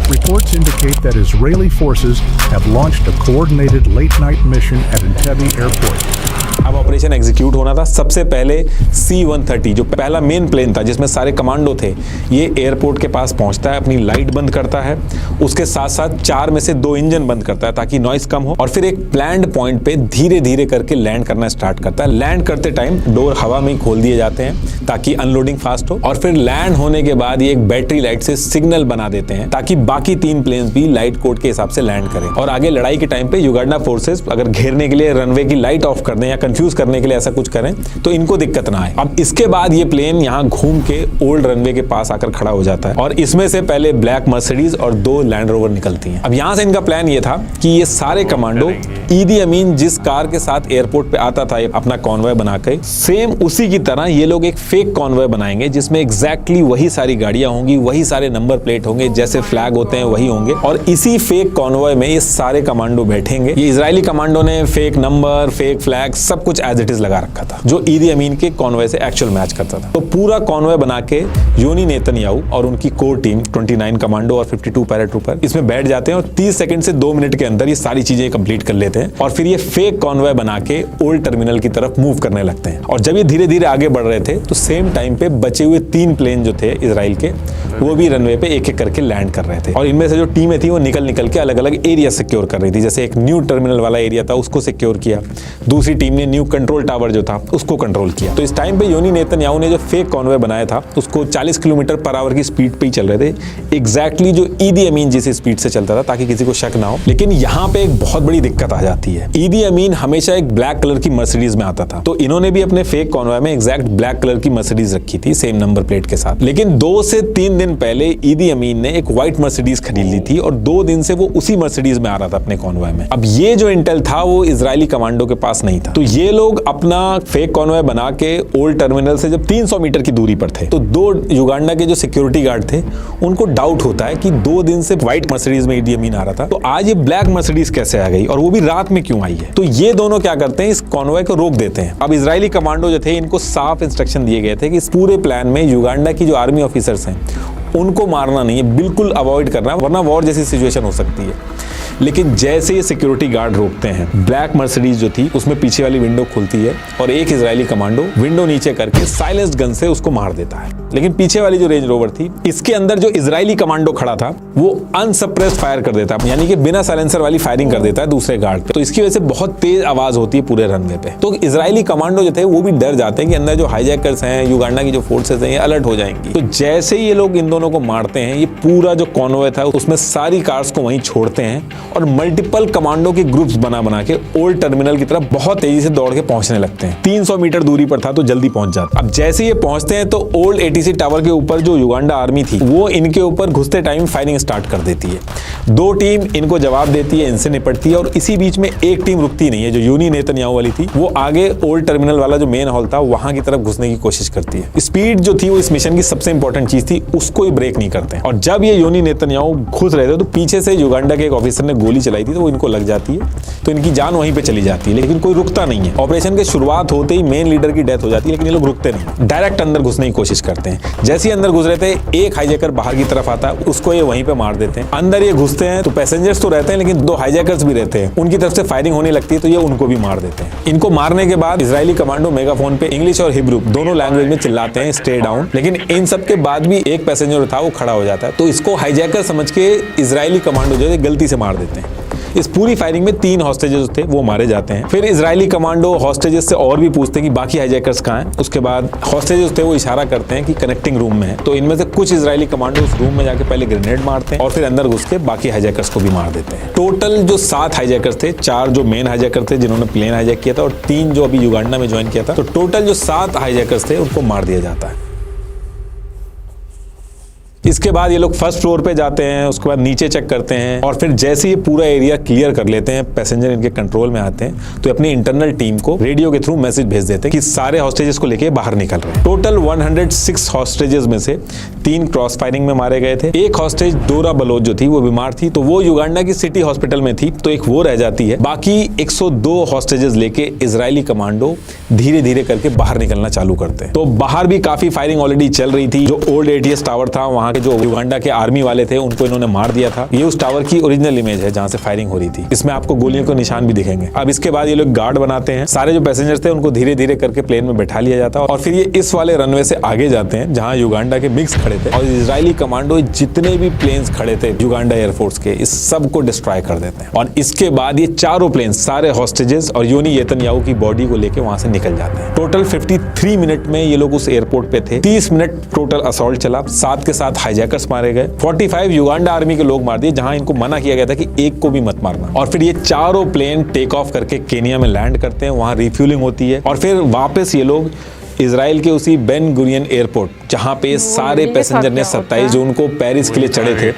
[SPEAKER 4] Reports indicate that Israeli forces have launched a coordinated late-night mission at Entebbe Airport.
[SPEAKER 3] अब ऑपरेशन एग्जीक्यूट होना था। सबसे पहले C-130 जो पहला मेन प्लेन था जिसमें सारे कमांडो थे, ये एयरपोर्ट के पास पहुंचता है, अपनी लाइट बंद करता है, उसके साथ साथ 4 में से 2 इंजन बंद करता है ताकि नॉइस कम हो और फिर एक प्लान्ड पॉइंट पे धीरे धीरे करके लैंड करना स्टार्ट करता है। लैंड करते टाइम डोर हवा में खोल दिए जाते हैं ताकि अनलोडिंग फास्ट हो और फिर लैंड होने के बाद ये एक बैटरी लाइट से सिग्नल बना देते हैं ताकि बाकी 3 प्लेन्स भी लाइट कोड के हिसाब से लैंड करें और आगे लड़ाई के टाइम पे युगांडा फोर्सेस अगर घेरने के लिए रनवे की लाइट ऑफ कर दें या कंफ्यूज करने के लिए ऐसा कुछ करें तो इनको दिक्कत ना आए। अब इसके बाद ये प्लेन यहाँ घूम के ओल्ड रनवे के पास आकर खड़ा हो जाता है और इसमें से पहले ब्लैक मर्सिडीज और 2 लैंड रोवर निकलती हैं। अब यहाँ से इनका प्लान ये था कि ये सारे कमांडो ईदी अमीन जिस कार के साथ एयरपोर्ट पे आता था अपना कॉन्वॉय बना के, सेम उसी की तरह ये लोग एक फेक कॉन्वॉय बनाएंगे जिसमें एग्जैक्टली वही सारी गाड़ियां होंगी, वही सारे नंबर प्लेट होंगे, जैसे फ्लैग होते हैं वही होंगे और इसी फेक कॉन्वॉय में ये सारे कमांडो बैठेंगे। ये इजरायली कमांडो ने फेक नंबर, फेक फ्लैग सब कुछ एज इट इज लगा रखा था जो ईदी अमीन के कॉन्वॉय से एक्चुअल मैच करता था। तो पूरा कॉन्वॉय बना के योनी नेतन्याहू और उनकी कोर टीम 29 कमांडो और 52 पैराट्रूपर इसमें बैठ जाते हैं और 30 सेकंड से 2 मिनट के अंदर ये सारी चीजें कंप्लीट कर लेते हैं और फिर ये फेक कॉन्वॉय बना के ओल्ड टर्मिनल की तरफ मूव करने लगते हैं। और जब ये धीरे धीरे आगे बढ़ रहे थे तो सेम टाइम पे बचे हुए 3 प्लेन जो थे इजराइल के वो भी रनवे पे एक एक करके लैंड कर रहे थे और इनमें से जो टीमें थी वो निकल के अलग अलग एरिया सिक्योर कर रही थी। जैसे एक न्यू टर्मिनल वाला एरिया था उसको सिक्योर किया, दूसरी टीम ने न्यू कंट्रोल टावर जो था उसको कंट्रोल किया। तो इस टाइम पे योनी नेतन्याहू ने जो फेक कॉन्वॉय बनाया था उसको 40 किलोमीटर पर आवर की स्पीड पे ही चल रहे थे, एग्जैक्टली जो ईदी अमीन जिस स्पीड से चलता था ताकि किसी को शक ना हो। लेकिन यहाँ पे एक बहुत बड़ी दिक्कत आ जाती है। ईदी अमीन हमेशा एक ब्लैक कलर की मर्सिडीज में आता था तो इन्होंने भी अपने फेक कॉन्वॉय में एग्जैक्ट ब्लैक कलर की मर्सिडीज रखी थी सेम नंबर प्लेट के साथ। लेकिन 2 से 3 दिन पहले ईदी अमीन ने एक व्हाइट मर्सिडीज खरीद ली थी और 2 दिन से वो उसी मर्सिडीज में आ रहा था अपने कॉन्वॉय में। अब ये जो इंटेल था वो इजरायली कमांडो के पास नहीं था तो ये लोग अपना फेक कॉन्वॉय बना के ओल्ड टर्मिनल से जब 300 मीटर की दूरी पर थे तो 2 युगांडा के जो सिक्योरिटी गार्ड थे उनको डाउट होता है कि 2 दिन से व्हाइट मर्सिडीज में ईदी अमीन आ रहा था तो आज ये ब्लैक मर्सिडीज कैसे आ गई और वो भी रात में क्यों आई है। तो ये दोनों क्या करते हैं, इस कॉन्वॉय को रोक देते हैं। अब इजरायली कमांडो जो थे इनको साफ इंस्ट्रक्शन दिए गए थे कि इस पूरे प्लान में युगांडा की जो आर्मी ऑफिसर्स हैं उनको मारना नहीं है, बिल्कुल अवॉइड करना है वरना वॉर जैसी सिचुएशन हो सकती है। लेकिन जैसे ये सिक्योरिटी गार्ड रोकते हैं, ब्लैक मर्सिडीज जो थी उसमें पीछे वाली विंडो खुलती है और एक इजरायली कमांडो विंडो नीचे करके साइलेंस्ड गन से उसको मार देता है। लेकिन पीछे वाली जो रेंज रोवर थी इसके अंदर जो इजरायली कमांडो खड़ा था वो अनसप्रेस्ड फायर कर देता है, यानी कि बिना साइलेंसर वाली फायरिंग कर देता है दूसरे गार्ड पे। तो इसकी वजह से बहुत तेज आवाज होती है पूरे रनवे पे। तो इजरायली कमांडो जो थे वो भी डर जाते हैं कि अंदर जो हाईजैकर्स हैं, युगांडा की जो फोर्सेस हैं, ये अलर्ट हो जाएंगी। तो जैसे ही ये लोग इन दोनों को मारते हैं ये पूरा जो कॉन्वॉय था उसमें सारी कार्स को वहीं छोड़ते हैं और मल्टीपल कमांडो के ग्रुप्स बना बना के ओल्ड टर्मिनल की तरफ बहुत तेजी से दौड़ के पहुंचने लगते हैं। 300 मीटर दूरी पर था तो जल्दी पहुंच जाता। अब जैसे ये पहुंचते हैं तो ओल्ड एटीसी टावर के ऊपर जो युगांडा आर्मी थी वो इनके ऊपर घुसते टाइम फायरिंग स्टार्ट कर देती है। 2 टीम इनको जवाब देती है, इनसे निपटती है और इसी बीच में एक टीम रुकती नहीं है, जो यूनी नेतन्याहू वाली थी वो आगे ओल्ड टर्मिनल वाला जो मेन हॉल था वहां की तरफ घुसने की कोशिश करती है। स्पीड जो थी वो इस मिशन की सबसे इंपॉर्टेंट चीज थी, उसको ही ब्रेक नहीं करते। और जब ये यूनी नेतन्याहू घुस रहे थे तो पीछे से युगांडा के एक ऑफिसर ने गोली चलाई थी तो वो इनको लग जाती है, तो इनकी जान वहीं पे चली जाती है। लेकिन कोई रुकता नहीं है। ऑपरेशन की शुरुआत होते ही मेन लीडर की डेथ हो जाती है, लेकिन ये लोग रुकते नहीं, डायरेक्ट अंदर घुसने की कोशिश करते हैं। जैसे ही अंदर घुस रहे थे एक हाईजैकर बाहर की तरफ आता है, उसको ये वहीं पे मार देते हैं। अंदर ये घुसते हैं तो पैसेंजर्स तो रहते हैं लेकिन 2 हाईजैकर्स भी रहते हैं, उनकी तरफ से फायरिंग होने लगती है तो ये उनको भी मार देते हैं। इनको मारने के बाद इजरायली कमांडो मेगाफोन पे इंग्लिश और हिब्रू दोनों लैंग्वेज में चिल्लाते हैं स्टे डाउन, लेकिन इन सब के बाद भी एक पैसेंजर था वो खड़ा हो जाता है, तो इसको हाईजैकर समझ के इजरायली कमांडो जो है गलती से मार देते हैं। इस पूरी फायरिंग में 3 हॉस्टेजेस थे वो मारे जाते हैं। फिर इजरायली कमांडो हॉस्टेजेस से और भी पूछते हैं कि बाकी हाईजैकर्स कहाँ हैं। उसके बाद हॉस्टेजेस थे वो इशारा करते हैं कि कनेक्टिंग रूम में है, तो इनमें से कुछ इजरायली कमांडो उस रूम में जाके पहले ग्रेनेड मारते हैं और फिर अंदर घुस के बाकी हाईजैकर्स को भी मार देते हैं। टोटल जो 7 हाईजैकर्स थे, 4 जो मेन हाईजैकर थे जिन्होंने प्लेन हाईजैक किया था और 3 जो अभी युगांडा में ज्वाइन किया था, तो टोटल जो 7 हाईजैकर्स थे उनको मार दिया जाता है। इसके बाद ये लोग फर्स्ट फ्लोर पे जाते हैं, उसके बाद नीचे चेक करते हैं और फिर जैसे ये पूरा एरिया क्लियर कर लेते हैं, पैसेंजर इनके कंट्रोल में आते हैं, तो अपनी इंटरनल टीम को रेडियो के थ्रू मैसेज भेज देते हैं कि सारे हॉस्टेजेस को लेके बाहर निकल रहे हैं। टोटल 106 हॉस्टेजेस में से 3 क्रॉस फायरिंग में मारे गए थे। एक हॉस्टेज डोरा बलोच जो थी वो बीमार थी, तो वो युगांडा की सिटी हॉस्पिटल में थी, तो एक वो रह जाती है। बाकी 102 हॉस्टेजेस लेके इजरायली कमांडो धीरे धीरे करके बाहर निकलना चालू करते हैं। तो बाहर भी काफी फायरिंग ऑलरेडी चल रही थी। जो ओल्ड एटीएस टावर था वहां जो युगांडा के आर्मी वाले थे उनको इन्होंने मार दिया था। ये उस टावर की ओरिजिनल इमेज है जहां से फायरिंग हो रही थी। इसमें आपको गोलियों के निशान भी दिखेंगे। अब इसके बाद ये लोग गार्ड बनाते हैं। सारे जो पैसेंजर्स थे उनको धीरे धीरे करके प्लेन में बैठा लिया जाता है और फिर ये इस वाले रनवे से आगे जाते हैं जहां युगांडा के मिक्स खड़े थे और इजरायली कमांडो जितने भी प्लेन्स खड़े थे युगांडा एयरफोर्स के, इस सब को डिस्ट्रॉय कर देते हैं। और इसके बाद ये चारों प्लेन सारे हॉस्टेजेस और यूनी नेतन्याहू की बॉडी को लेकर वहां से निकल जाते हैं। टोटल 53 मिनट में ये लोग उस एयरपोर्ट पे थे। 30 मिनट टोटल असॉल्ट चला, 7 के 7 हाईजैकर्स मारे गए, 45 युगांडा आर्मी के लोग मार दिए जहां इनको मना किया गया था कि एक को भी मत मारना। और फिर ये चारों प्लेन टेक ऑफ करके केनिया में लैंड करते हैं, वहां रिफ्यूलिंग होती है और फिर वापस ये लोग इजराइल के उसी बेन गुरियन एयरपोर्ट जहां पे सारे पैसेंजर ने 27 जून को पेरिस के लिए चढ़े थे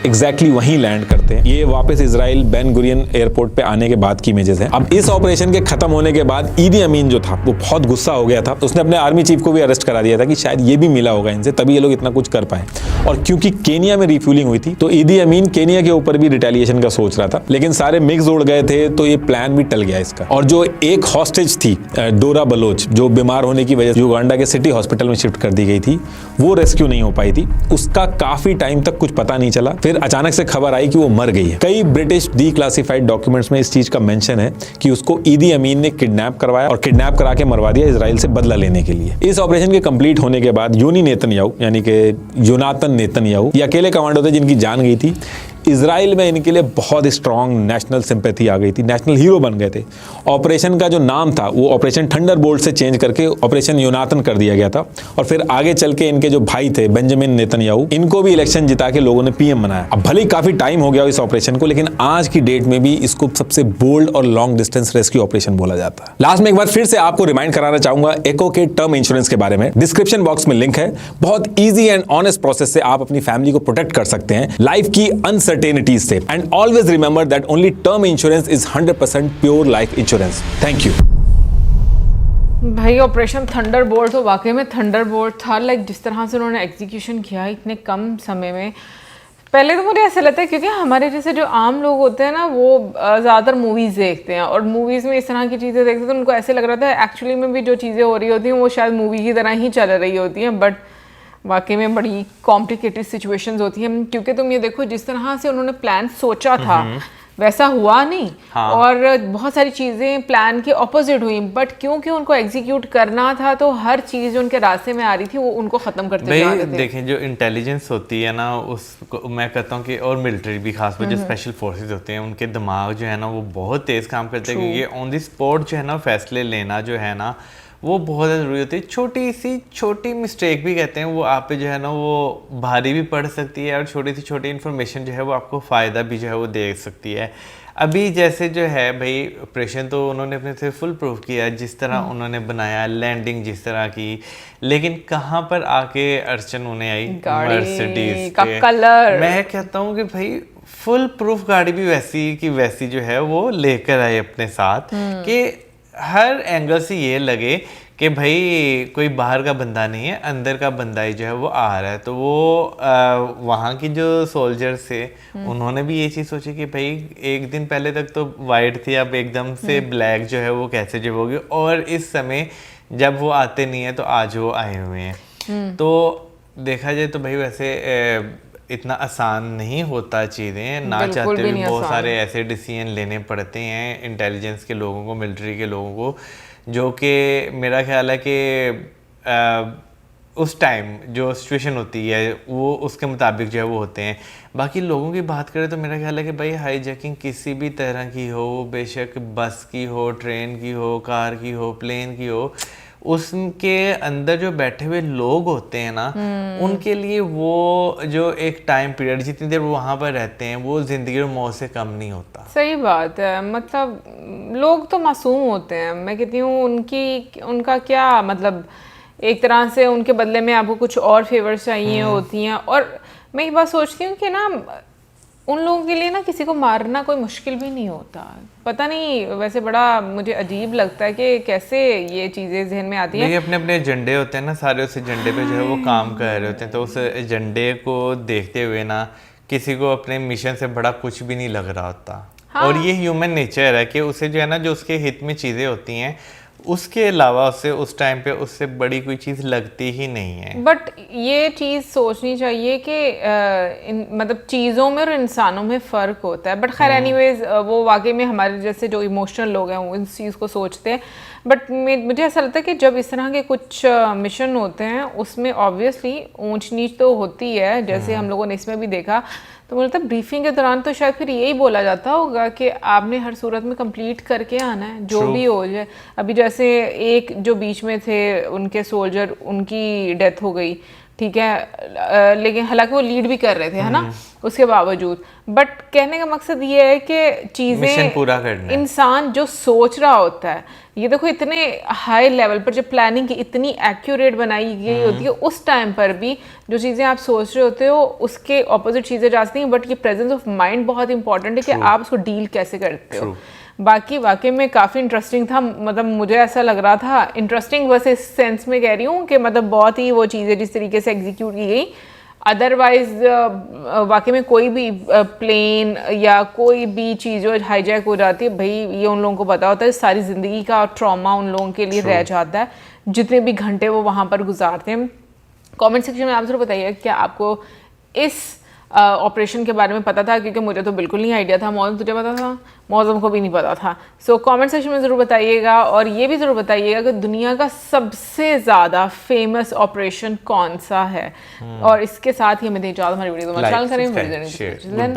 [SPEAKER 3] एग्जैक्टली वहीं लैंड करते हैं। ये वापस इजराइल बेन गुरियन एयरपोर्ट पे आने के बाद की इमेजेस हैं। अब इस ऑपरेशन के खत्म होने के बाद ईदी अमीन जो था वो बहुत गुस्सा हो गया था, उसने अपने आर्मी चीफ को भी अरेस्ट करा दिया था कि शायद ये भी मिला होगा इनसे, तभी ये लोग इतना कुछ कर पाए। और क्योंकि केनिया में रिफ्यूलिंग हुई थी तो ईदी अमीन केनिया के ऊपर भी रिटेलिएशन का सोच रहा था, लेकिन सारे मिक्स उड़ गए थे तो ये प्लान भी टल गया इसका। और जो एक हॉस्टेज थी डोरा बलोच जो बीमार होने की वजह से युगांडा के सिटी हॉस्पिटल में शिफ्ट कर दी गई थी, वो रेस्क्यू नहीं हो पाई थी। उसका काफी टाइम तक कुछ पता नहीं चला, फिर अचानक से खबर आई कि वो मर गई है। कई ब्रिटिश डीक्लासिफाइड डॉक्यूमेंट्स में इस चीज का मेंशन है कि उसको ईदी अमीन ने किडनैप करवाया और किडनैप करा के मरवा दिया इजराइल से बदला लेने के लिए। इस ऑपरेशन के कंप्लीट होने के बाद यूनी नेतन्याहू यानी कि योनातन नेतन्याहू ये अकेले कमांडो थे जिनकी जान गई थी। इजराइल में इनके लिए बहुत स्ट्रॉन्ग नेशनल सिंपैथी आ गई थी, नेशनल हीरो बन गए थे। ऑपरेशन का जो नाम था वो ऑपरेशन थंडरबोल्ट से चेंज करके ऑपरेशन योनातन कर दिया गया था। और फिर आगे चल के इनके जो भाई थे बेंजामिन नेतन्याहू, इनको भी इलेक्शन जिता के लोगों ने पीएम बनाया। अब भले ही काफी टाइम हो गया इस ऑपरेशन को, लेकिन आज की डेट में भी इसको सबसे बोल्ड और लॉन्ग डिस्टेंस रेस्क्यू ऑपरेशन बोला जाता है। लास्ट में एक बार फिर से आपको रिमाइंड कराना चाहूंगा एको के टर्म इंश्योरेंस के बारे में। डिस्क्रिप्शन बॉक्स में लिंक है। बहुत ईजी एंड ऑनेस्ट प्रोसेस से आप अपनी फैमिली को प्रोटेक्ट कर सकते हैं लाइफ की अनसर्टेनिटीज से। And always remember that only term insurance is 100% pure life insurance. Thank you.
[SPEAKER 1] भाई ऑपरेशन थंडरबोल्ट तो वाकई में थंडरबोल्ट था। लाइक जिस तरह से उन्होंने एग्जीक्यूशन किया इतने कम समय में, पहले तो मुझे ऐसा लगता है क्योंकि हमारे जैसे जो आम लोग होते हैं ना वो ज़्यादातर मूवीज़ देखते हैं और मूवीज़ में इस तरह की चीज़ें देखते हैं तो उनको ऐसे लग रहा था एक्चुअली में भी जो चीज़ें हो रही होती हैं वो शायद मूवी की तरह ही चल रही होती हैं, बट वाकई में बड़ी कॉम्प्लिकेटेड सिचुएशंस होती हैं। क्योंकि तुम ये देखो जिस तरह से उन्होंने प्लान सोचा था वैसा हुआ नहीं। हाँ। और बहुत सारी चीज़ें प्लान के ऑपोजिट हुई, बट क्योंकि उनको एग्जीक्यूट करना था तो हर चीज़ जो उनके रास्ते में आ रही थी वो उनको ख़त्म करते जा रहे थे।
[SPEAKER 2] देखें जो इंटेलिजेंस होती है ना उसको मैं कहता हूँ कि और मिलिट्री भी खासकर जो स्पेशल फोर्सेस होते हैं उनके दिमाग जो है ना वो बहुत तेज़ काम करते हैं, क्योंकि ऑन द स्पॉट जो है ना फैसले लेना जो है ना वो बहुत ज़्यादा ज़रूरी होती है। छोटी मिस्टेक भी कहते हैं वो आप पे जो है ना वो भारी भी पड़ सकती है, और छोटी सी छोटी इन्फॉर्मेशन जो है वो आपको फ़ायदा भी जो है वो दे सकती है। अभी जैसे जो है भाई ऑपरेशन तो उन्होंने अपने से फुल प्रूफ किया, जिस तरह उन्होंने बनाया, लैंडिंग जिस तरह की, लेकिन कहाँ पर आके अड़चन उन्हें आई, मर्सिडीज
[SPEAKER 1] का कलर।
[SPEAKER 2] मैं कहता हूँ कि भाई फुल प्रूफ गाड़ी भी वैसी की वैसी जो है वो लेकर आए अपने साथ, कि हर एंगल से ये लगे कि भाई कोई बाहर का बंदा नहीं है, अंदर का बंदा ही जो है वो आ रहा है। तो वो वहाँ की जो सोल्जर्स थे उन्होंने भी ये चीज़ सोची कि भाई एक दिन पहले तक तो वाइट थी, अब एकदम से ब्लैक जो है वो कैसे जो होगी, और इस समय जब वो आते नहीं है तो आज वो आए हुए हैं। तो देखा जाए तो भाई वैसे इतना आसान नहीं होता चीज़ें, ना चाहते हुए बहुत सारे ऐसे डिसीजन लेने पड़ते हैं इंटेलिजेंस के लोगों को, मिलिट्री के लोगों को, जो कि मेरा ख्याल है कि उस टाइम जो सिचुएशन होती है वो उसके मुताबिक जो है वो होते हैं। बाकी लोगों की बात करें तो मेरा ख्याल है कि भाई हाईजैकिंग किसी भी तरह की हो, बेशक बस की हो, ट्रेन की हो, कार की हो, प्लेन की हो, उसके अंदर जो बैठे हुए लोग होते हैं ना, उनके लिए वो जो एक टाइम पीरियड जितनी देर वो वहाँ पर रहते हैं वो ज़िंदगी और मौत से कम नहीं होता।
[SPEAKER 1] सही बात है, मतलब लोग तो मासूम होते हैं। मैं कहती हूँ उनका क्या मतलब, एक तरह से उनके बदले में आपको कुछ और फेवर्स चाहिए होती हैं। और मैं ये बात सोचती हूँ कि ना उन लोगों के लिए ना किसी को मारना कोई मुश्किल भी नहीं होता। पता नहीं, वैसे बड़ा मुझे अजीब लगता है कि कैसे ये चीज़ें जहन में आती हैं।
[SPEAKER 2] ये अपने अपने एजेंडे होते हैं ना, सारे उस एजेंडे पे जो है वो काम कर रहे होते हैं, तो उस एजेंडे को देखते हुए ना किसी को अपने मिशन से बड़ा कुछ भी नहीं लग रहा होता। हाँ। और ये ह्यूमन नेचर है कि उसे जो है ना, जो उसके हित में चीज़ें होती हैं उसके अलावा उसे उस टाइम पे उससे बड़ी कोई चीज़ लगती ही नहीं है।
[SPEAKER 1] बट ये चीज़ सोचनी चाहिए कि मतलब चीज़ों में और इंसानों में फ़र्क होता है। बट खैर एनीवेज वो वाकई में हमारे जैसे जो इमोशनल लोग हैं वो इस चीज़ को सोचते हैं। बट मुझे ऐसा लगता है कि जब इस तरह के कुछ मिशन होते हैं उसमें ऑब्वियसली ऊंच नीच तो होती है, जैसे हम लोगों ने इसमें भी देखा। तो मुझे लगता है ब्रीफिंग के दौरान तो शायद फिर यही बोला जाता होगा कि आपने हर सूरत में कंप्लीट करके आना है, जो भी हो जाए। अभी जैसे एक जो बीच में थे उनके सोल्जर, उनकी डेथ हो गई, ठीक है, लेकिन हालांकि वो लीड भी कर रहे थे, है ना, उसके बावजूद। बट कहने का मकसद ये है कि चीज़ें
[SPEAKER 2] पूरा करना है।
[SPEAKER 1] इंसान जो सोच रहा होता है, ये देखो इतने हाई लेवल पर जब प्लानिंग इतनी एक्यूरेट बनाई गई होती है, उस टाइम पर भी जो चीज़ें आप सोच रहे होते हो उसके ऑपोजिट चीज़ें जाती हैं। बट ये प्रेजेंस ऑफ माइंड बहुत इंपॉर्टेंट है कि आप उसको डील कैसे करते हो। बाकी वाकई में काफ़ी इंटरेस्टिंग था, मतलब मुझे ऐसा लग रहा था, इंटरेस्टिंग बस इस सेंस में कह रही हूँ कि मतलब बहुत ही वो चीज़ें जिस तरीके से एग्जीक्यूट की गई। अदरवाइज वाकई में कोई भी प्लेन या कोई भी चीज़ जो हाईजैक हो जाती है, भाई ये उन लोगों को पता होता है, सारी ज़िंदगी का ट्रॉमा उन लोगों के लिए रह जाता है, जितने भी घंटे वो वहाँ पर गुजारते हैं। कमेंट सेक्शन में आप ज़रूर बताइए क्या आपको इस ऑपरेशन के बारे में पता था, क्योंकि मुझे तो बिल्कुल नहीं आइडिया था। मौजम तुझे पता था? मौजम को भी नहीं पता था। सो कमेंट सेक्शन में ज़रूर बताइएगा, और ये भी ज़रूर बताइएगा कि दुनिया का सबसे ज़्यादा फेमस ऑपरेशन कौन सा है। और इसके साथ ही हमें इजाज़त, हमारी वीडियो को चैनल करें,